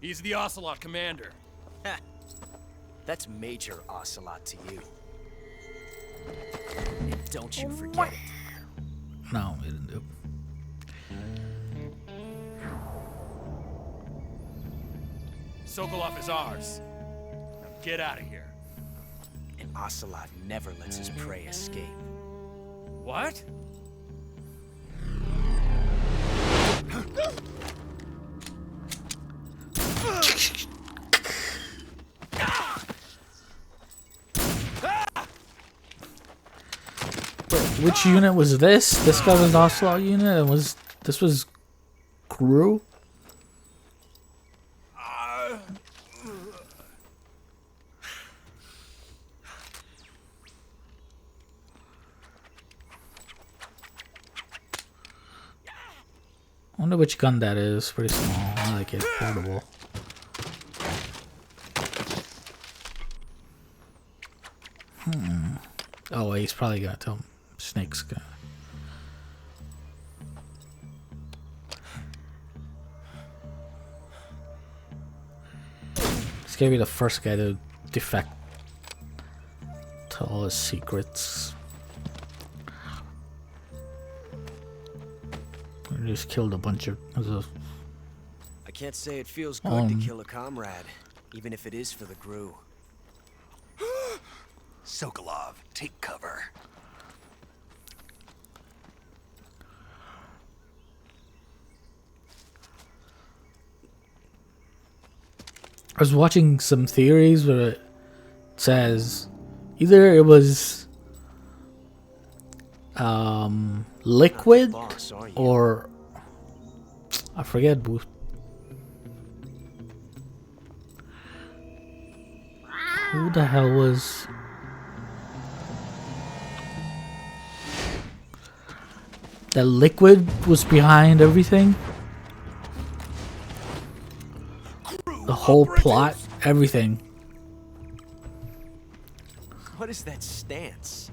He's the Ocelot commander. Ha! That's Major Ocelot to you. And don't you forget it. No, we didn't do. Sokolov is ours. Now get out of here. And Ocelot never lets his prey escape. What? Which unit was this? This guy was the Ocelot unit, and this was Gru? I wonder which gun that is. Pretty small. I like it. Portable. Oh, he's probably got some Snake's gun. This gonna be the first guy to defect to all his secrets. I just killed a bunch of. I can't say it feels good to kill a comrade, even if it is for the Gru. Sokolov, take cover. I was watching some theories where it says either it was liquid Boss, are you? or I forget who the hell was the liquid was behind everything. The whole plot, everything. What is that stance?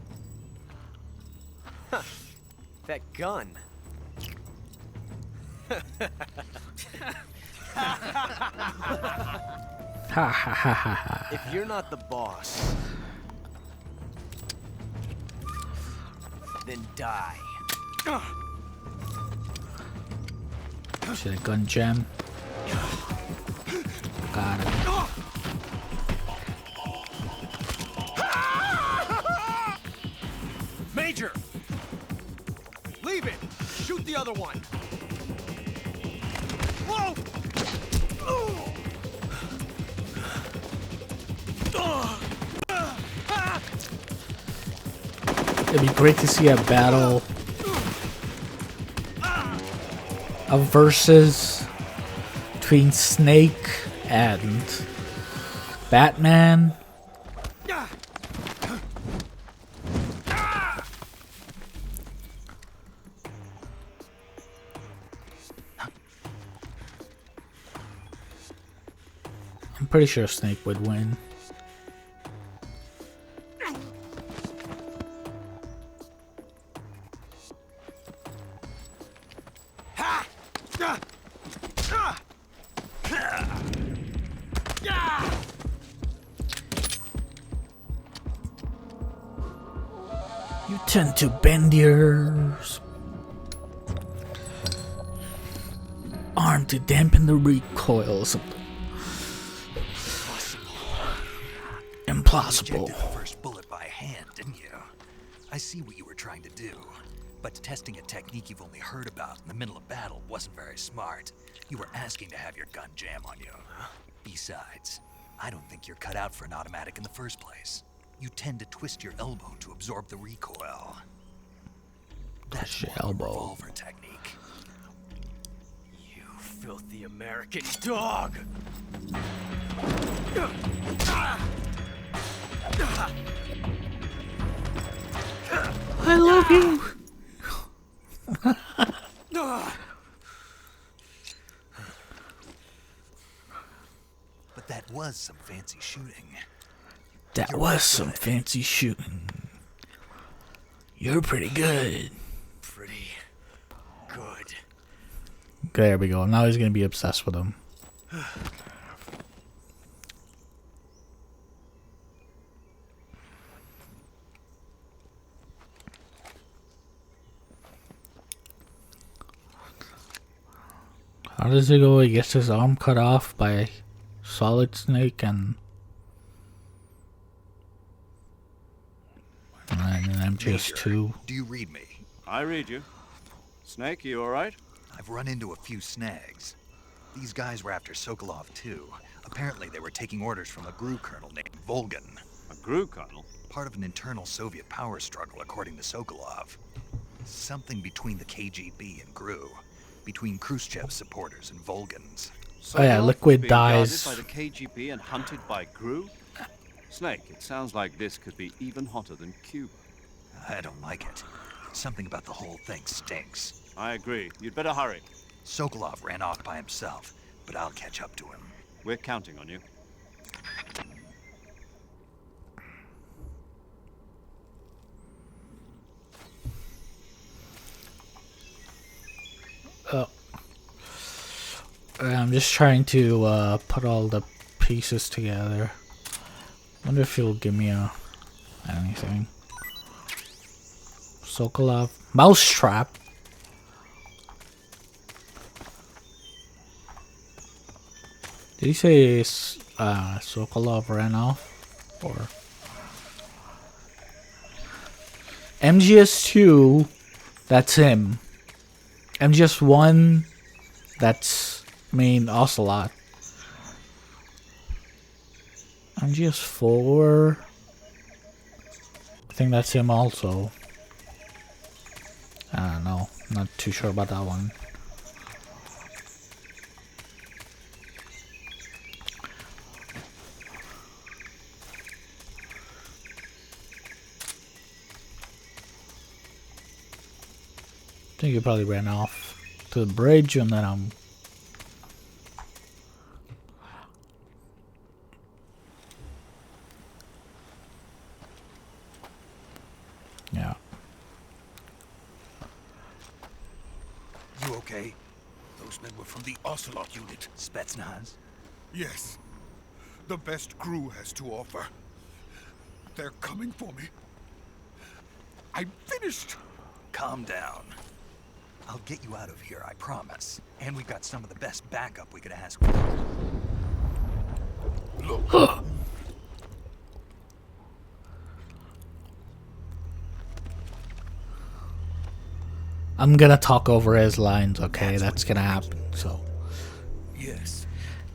Huh. That gun. Ha ha ha ha ha. If you're not the boss, then die. Should have gun jam. Got it. Major! Leave it! Shoot the other one! Whoa! It'd be great to see a battle, a versus between Snake and Batman. I'm pretty sure Snake would win. You tend to bend your arm to dampen the recoil or something. Impossible. You ejected the first bullet by hand, didn't you? I see what you were trying to do, but testing a technique you've only heard about in the middle of battle wasn't very smart. You were asking to have your gun jam on you. Besides, I don't think you're cut out for an automatic in the first place. You tend to twist your elbow to absorb the recoil. That's your more of a elbow. revolver technique. You filthy American dog! I love you. But that was some fancy shooting. That You're was pretty some good. fancy shooting. You're pretty good. Pretty good. There we go. Now he's gonna be obsessed with him. How does it go? He gets his arm cut off by Solid Snake and an MGS2. Do you read me? I read you. Snake, you alright? I've run into a few snags. These guys were after Sokolov too. Apparently they were taking orders from a GRU colonel named Volgan. A GRU colonel? Part of an internal Soviet power struggle, according to Sokolov. Something between the KGB and GRU. Between Khrushchev's supporters and Volgan's. Oh yeah, Sokolov Liquid being dies. guarded by the KGB and hunted by GRU? Snake, it sounds like this could be even hotter than Cuba. I don't like it. Something about the whole thing stinks. I agree. You'd better hurry. Sokolov ran off by himself, but I'll catch up to him. We're counting on you. Oh. I'm just trying to put all the pieces together. Wonder if he'll give me anything. Sokolov Mousetrap. Did he say Sokolov ran off? Or MGS2, that's him. MGS1, that's main Ocelot. MGS4, I think that's him also. I don't know, not too sure about that one. I think he probably ran off to the bridge and then yeah. You okay? Those men were from the Ocelot unit. Spetsnaz? Yes. The best GRU has to offer. They're coming for me. I'm finished. Calm down. I'll get you out of here, I promise. And we've got some of the best backup we could ask for. Look. I'm gonna talk over his lines, okay? That's gonna happen, so. Yes.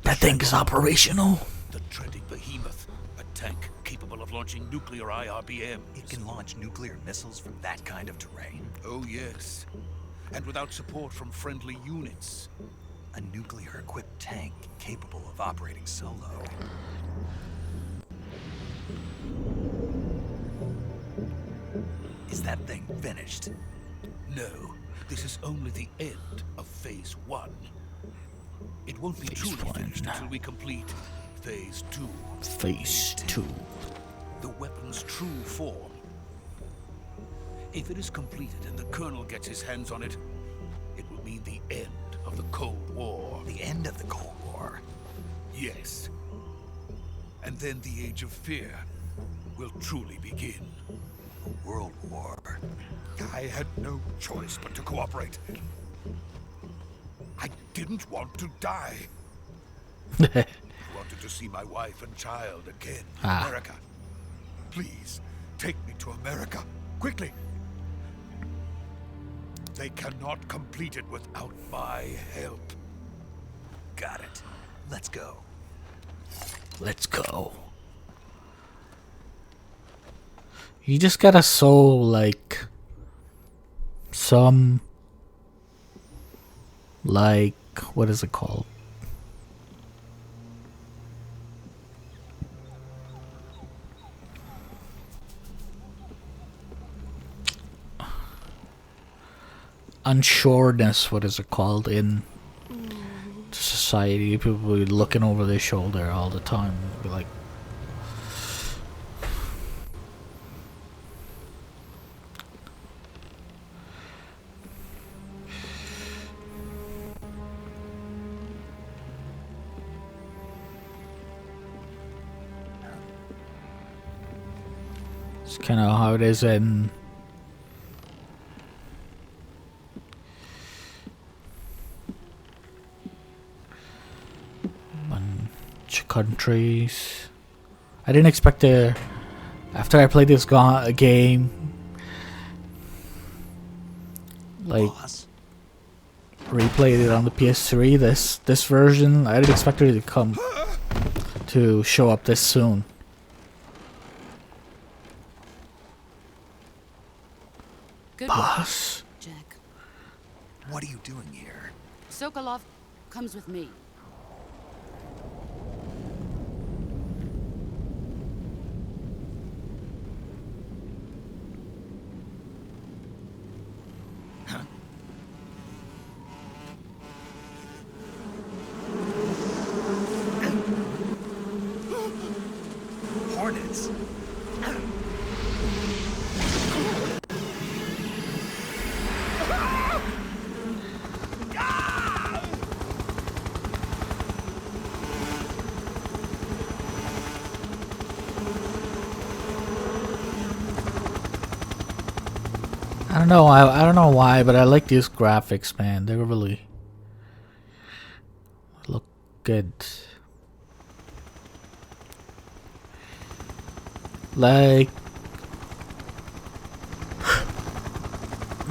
That thing is operational. The treading behemoth. A tank capable of launching nuclear IRBM. It can launch nuclear missiles from that kind of terrain. Oh, yes. And without support from friendly units. A nuclear-equipped tank capable of operating solo. Is that thing finished? No, this is only the end of Phase 1. It won't be Phase truly one. finished until we complete Phase 2. Phase 2. The weapon's true form. If it is completed and the Colonel gets his hands on it, it will mean the end of the Cold War. The end of the Cold War? Yes. And then the Age of Fear will truly begin. A world war. I had no choice but to cooperate. I didn't want to die. I wanted to see my wife and child again in America. Please, take me to America, quickly. They cannot complete it without my help. Got it. Let's go. Let's go. You just gotta sow, like, some, like, what is it called? Unsureness, what is it called, in society? People be looking over their shoulder all the time, be like, it's kind of how it is in countries. I didn't expect to, after I played this game, like, replayed it on the PS3, this version, I didn't expect it to show up this soon. Good Boss. work, Jack. What are you doing here? Sokolov comes with me. Hornets. I don't know. I don't know why, but I like these graphics, man. They really look good. Like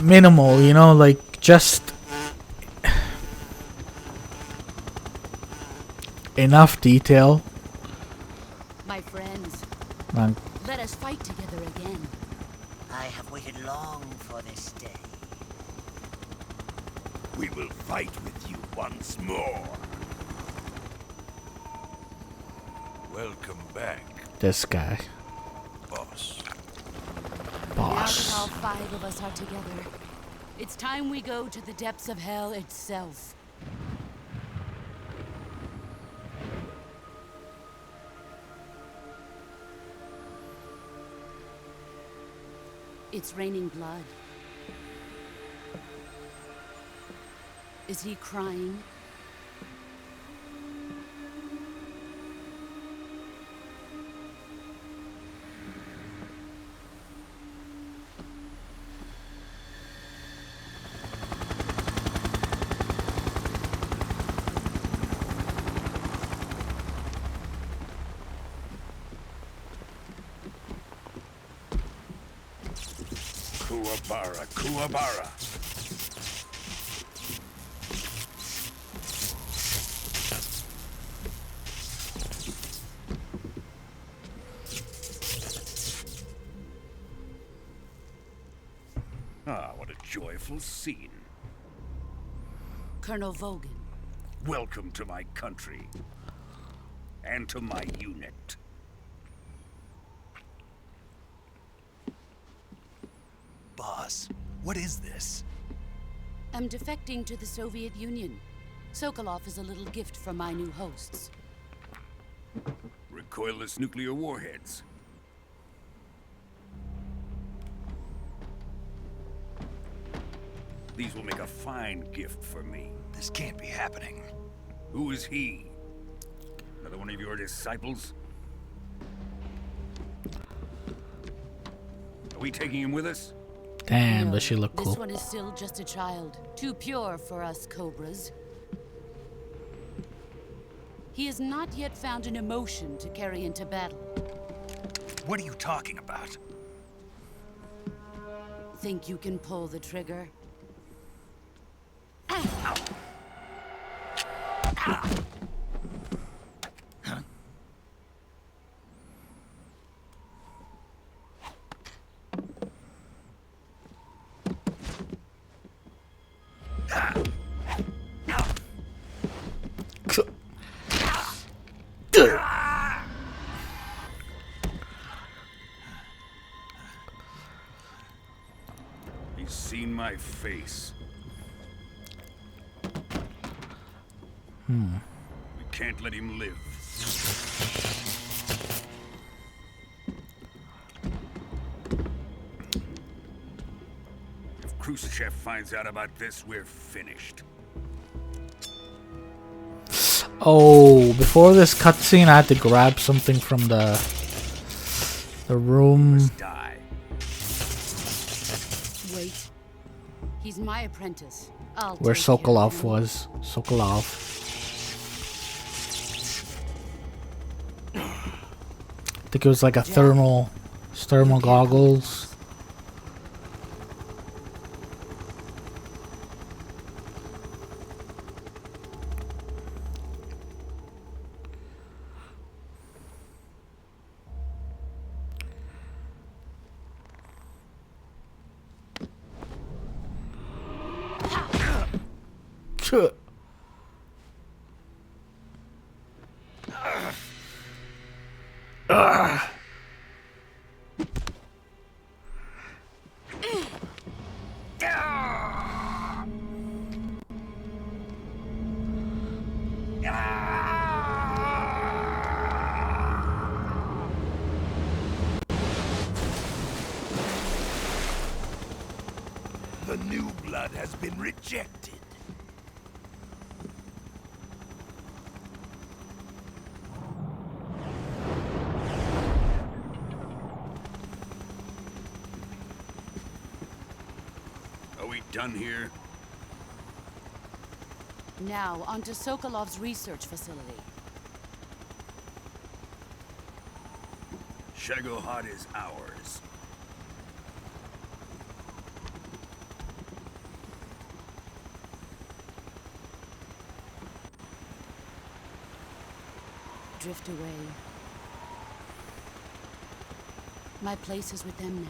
minimal, you know, like just enough detail. My friends, Man, let us fight together again. I have waited long for this day. We will fight with you once more. Welcome back, this guy. boss. Now that Boss. all 5 of us are together, it's time we go to the depths of hell itself. It's raining blood. Is he crying? Kuwabara, Kuwabara. Ah, what a joyful scene. Colonel Vogan. Welcome to my country. And to my unit. Boss, what is this? I'm defecting to the Soviet Union. Sokolov is a little gift from my new hosts. Recoilless nuclear warheads. These will make a fine gift for me. This can't be happening. Who is he? Another one of your disciples? Are we taking him with us? Damn, No, does she look this cool? one is still just a child. Too pure for us cobras. He has not yet found an emotion to carry into battle. What are you talking about? Think you can pull the trigger? He's seen my face. We can't let him live. If Khrushchev finds out about this, we're finished. Oh, before this cutscene, I had to grab something from the room. Die. Wait. He's my apprentice. I'll Where take care of Sokolov him. was. Sokolov. I think it was like a thermal goggles. The new blood has been rejected. Are we done here? Now, onto Sokolov's research facility. Shagohod is ours. Drift away. My place is with them now.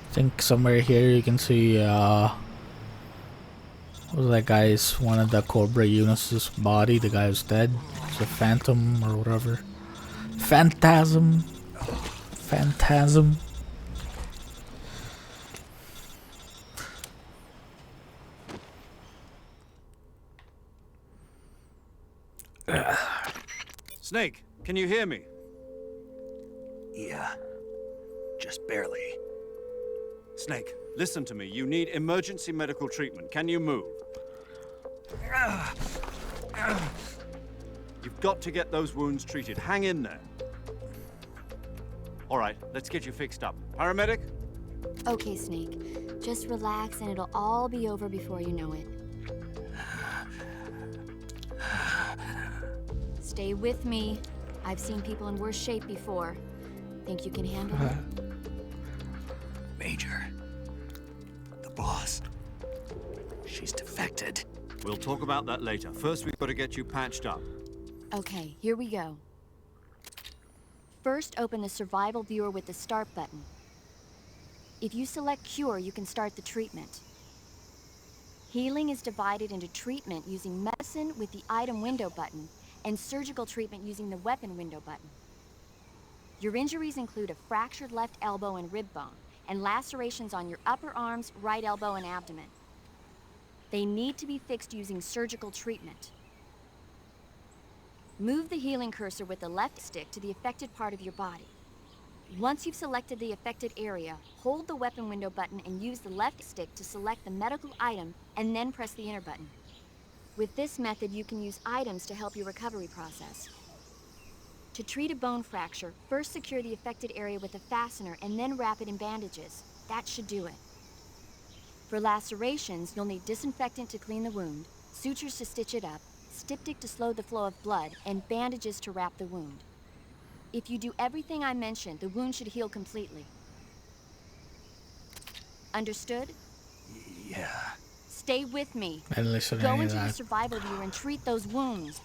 I think somewhere here you can see what was that guy's, one of the Cobra Eunice's body. The guy was dead. It's a phantom or whatever. Phantasm. Phantasm. Snake, can you hear me? Yeah. Just barely. Snake, listen to me. You need emergency medical treatment. Can you move? You've got to get those wounds treated. Hang in there. All right, let's get you fixed up. Paramedic? Okay, Snake. Just relax and it'll all be over before you know it. Stay with me. I've seen people in worse shape before. Think you can handle it? Major. The boss. She's defected. We'll talk about that later. First, we've got to get you patched up. Okay, here we go. First, open the survival viewer with the start button. If you select cure, you can start the treatment. Healing is divided into treatment using medicine with the item window button and surgical treatment using the weapon window button. Your injuries include a fractured left elbow and rib bone, and lacerations on your upper arms, right elbow, and abdomen. They need to be fixed using surgical treatment. Move the healing cursor with the left stick to the affected part of your body. Once you've selected the affected area, hold the weapon window button and use the left stick to select the medical item and then press the enter button. With this method, you can use items to help your recovery process. To treat a bone fracture, first secure the affected area with a fastener and then wrap it in bandages. That should do it. For lacerations, you'll need disinfectant to clean the wound, sutures to stitch it up, styptic to slow the flow of blood, and bandages to wrap the wound. If you do everything I mentioned, the wound should heal completely. Understood? Yeah. Stay with me. I didn't listen to Go any of into the that. survival viewer and treat those wounds.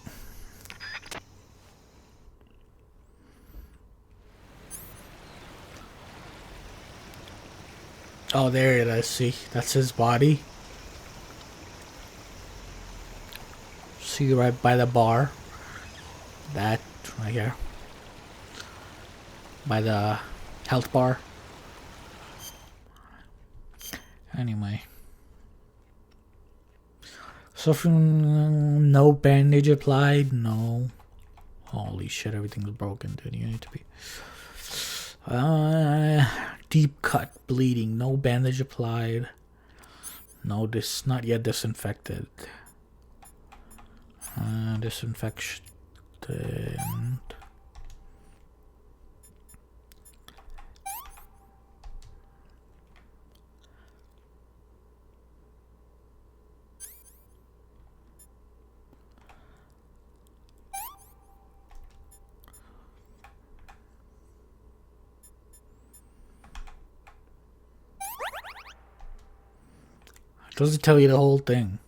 Oh, there it is. See, that's his body. See right by the bar. That right here. By the health bar. Anyway. So from no bandage applied, no. Holy shit, everything's broken, dude. You need to be deep cut, bleeding, no bandage applied. No, this not yet disinfected. Disinfection. Doesn't tell you the whole thing.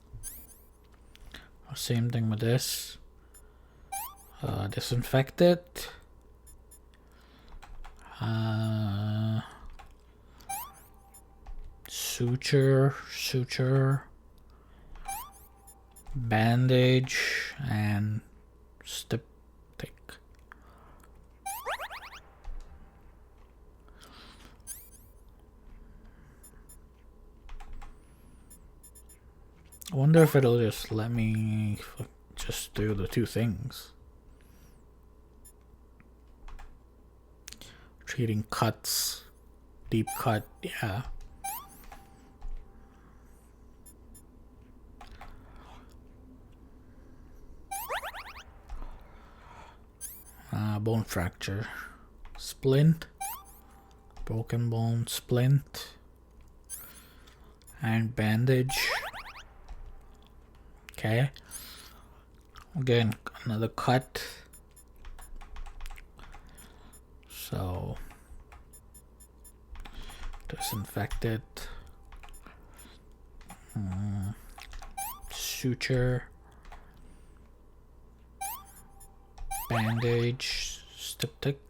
Same thing with this. Disinfect it. Suture, bandage, and styptic. I wonder if it'll just let me just do the two things. Treating cuts, deep cut, yeah. Bone fracture, splint, broken bone, splint, and bandage. Okay. Again, another cut. So disinfect it. Suture. Bandage. Styptic.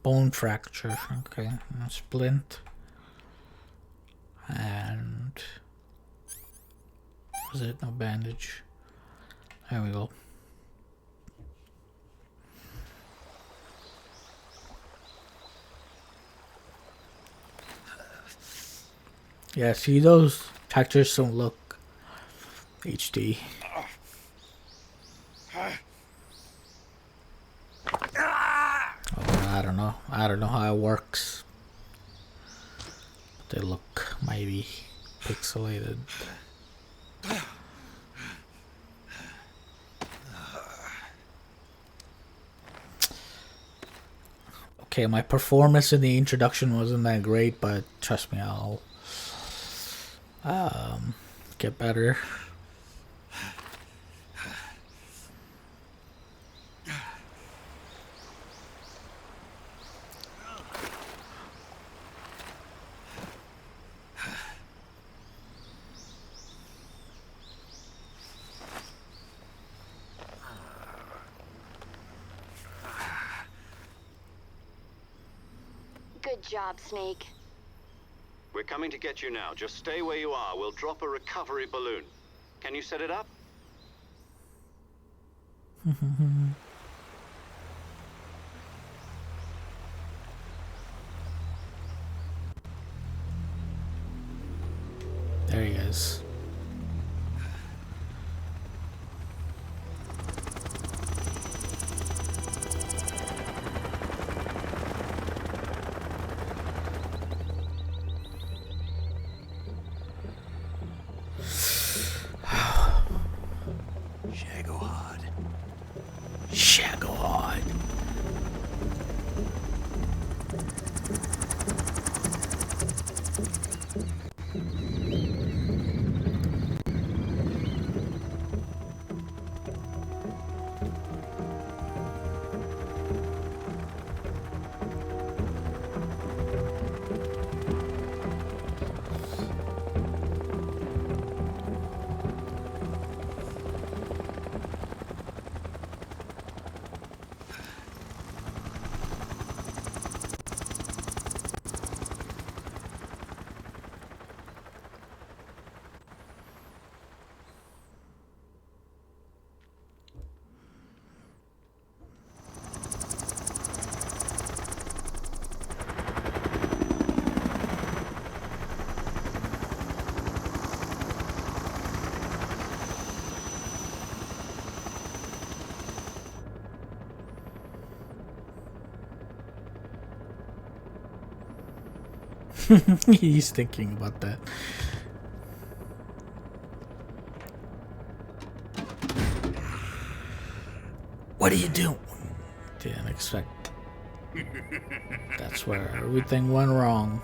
Bone fracture. Okay. Splint. And is it no bandage? There we go. Yeah, see, those textures don't look HD. Oh, I don't know. I don't know how it works. They look mighty pixelated. Okay, my performance in the introduction wasn't that great, but trust me, I'll get better. Good job, Snake. We're coming to get you now. Just stay where you are. We'll drop a recovery balloon. Can you set it up? There he is. Shagohod. Shagohod. He's thinking about that. What are you doing? Didn't expect. That's where everything went wrong.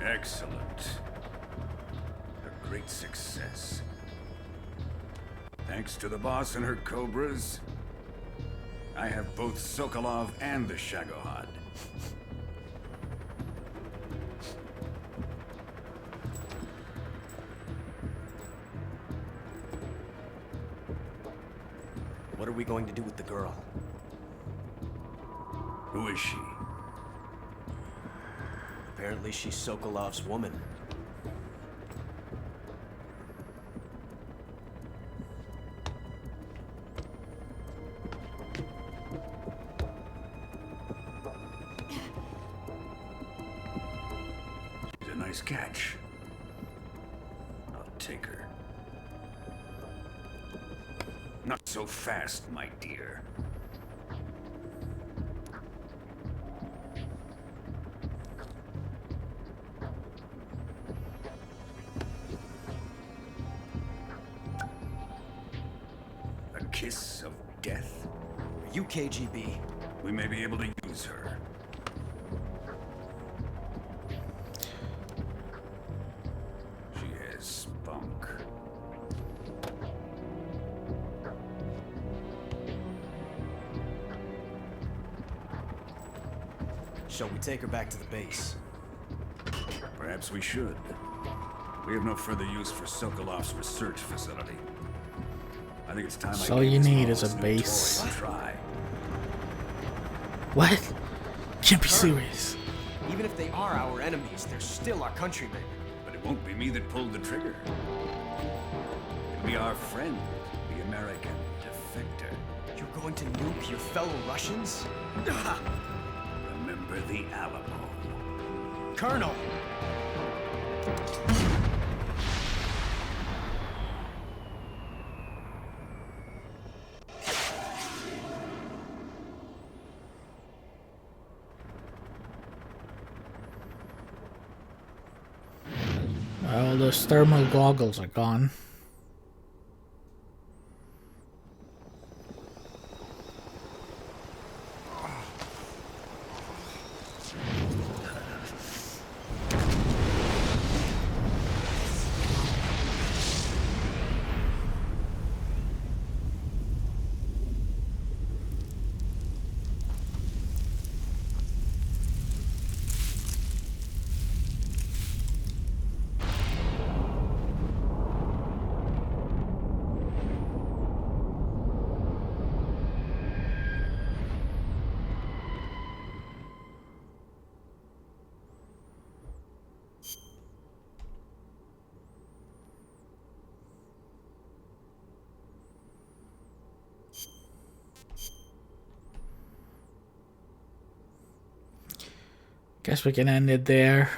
Excellent. A great success. Thanks to the boss and her cobras, I have both Sokolov and the Shagohod. What are we going to do with the girl? Who is she? Apparently she's Sokolov's woman. She's a nice catch. I'll take her. Not so fast, my dear. A kiss of death? Are you KGB? We may be able to use her. She has spunk. Shall we take her back to the base? Perhaps we should. We have no further use for Sokolov's research facility. I think it's time So I all gave you this need is a marvelous new base. toy a try. What? Can't be serious. Even if they are our enemies, they're still our countrymen. But it won't be me that pulled the trigger. It'll be our friend, the American defector. You're going to nuke your fellow Russians? Remember the Alamo. Colonel! Well, those thermal goggles are gone. Guess we can end it there.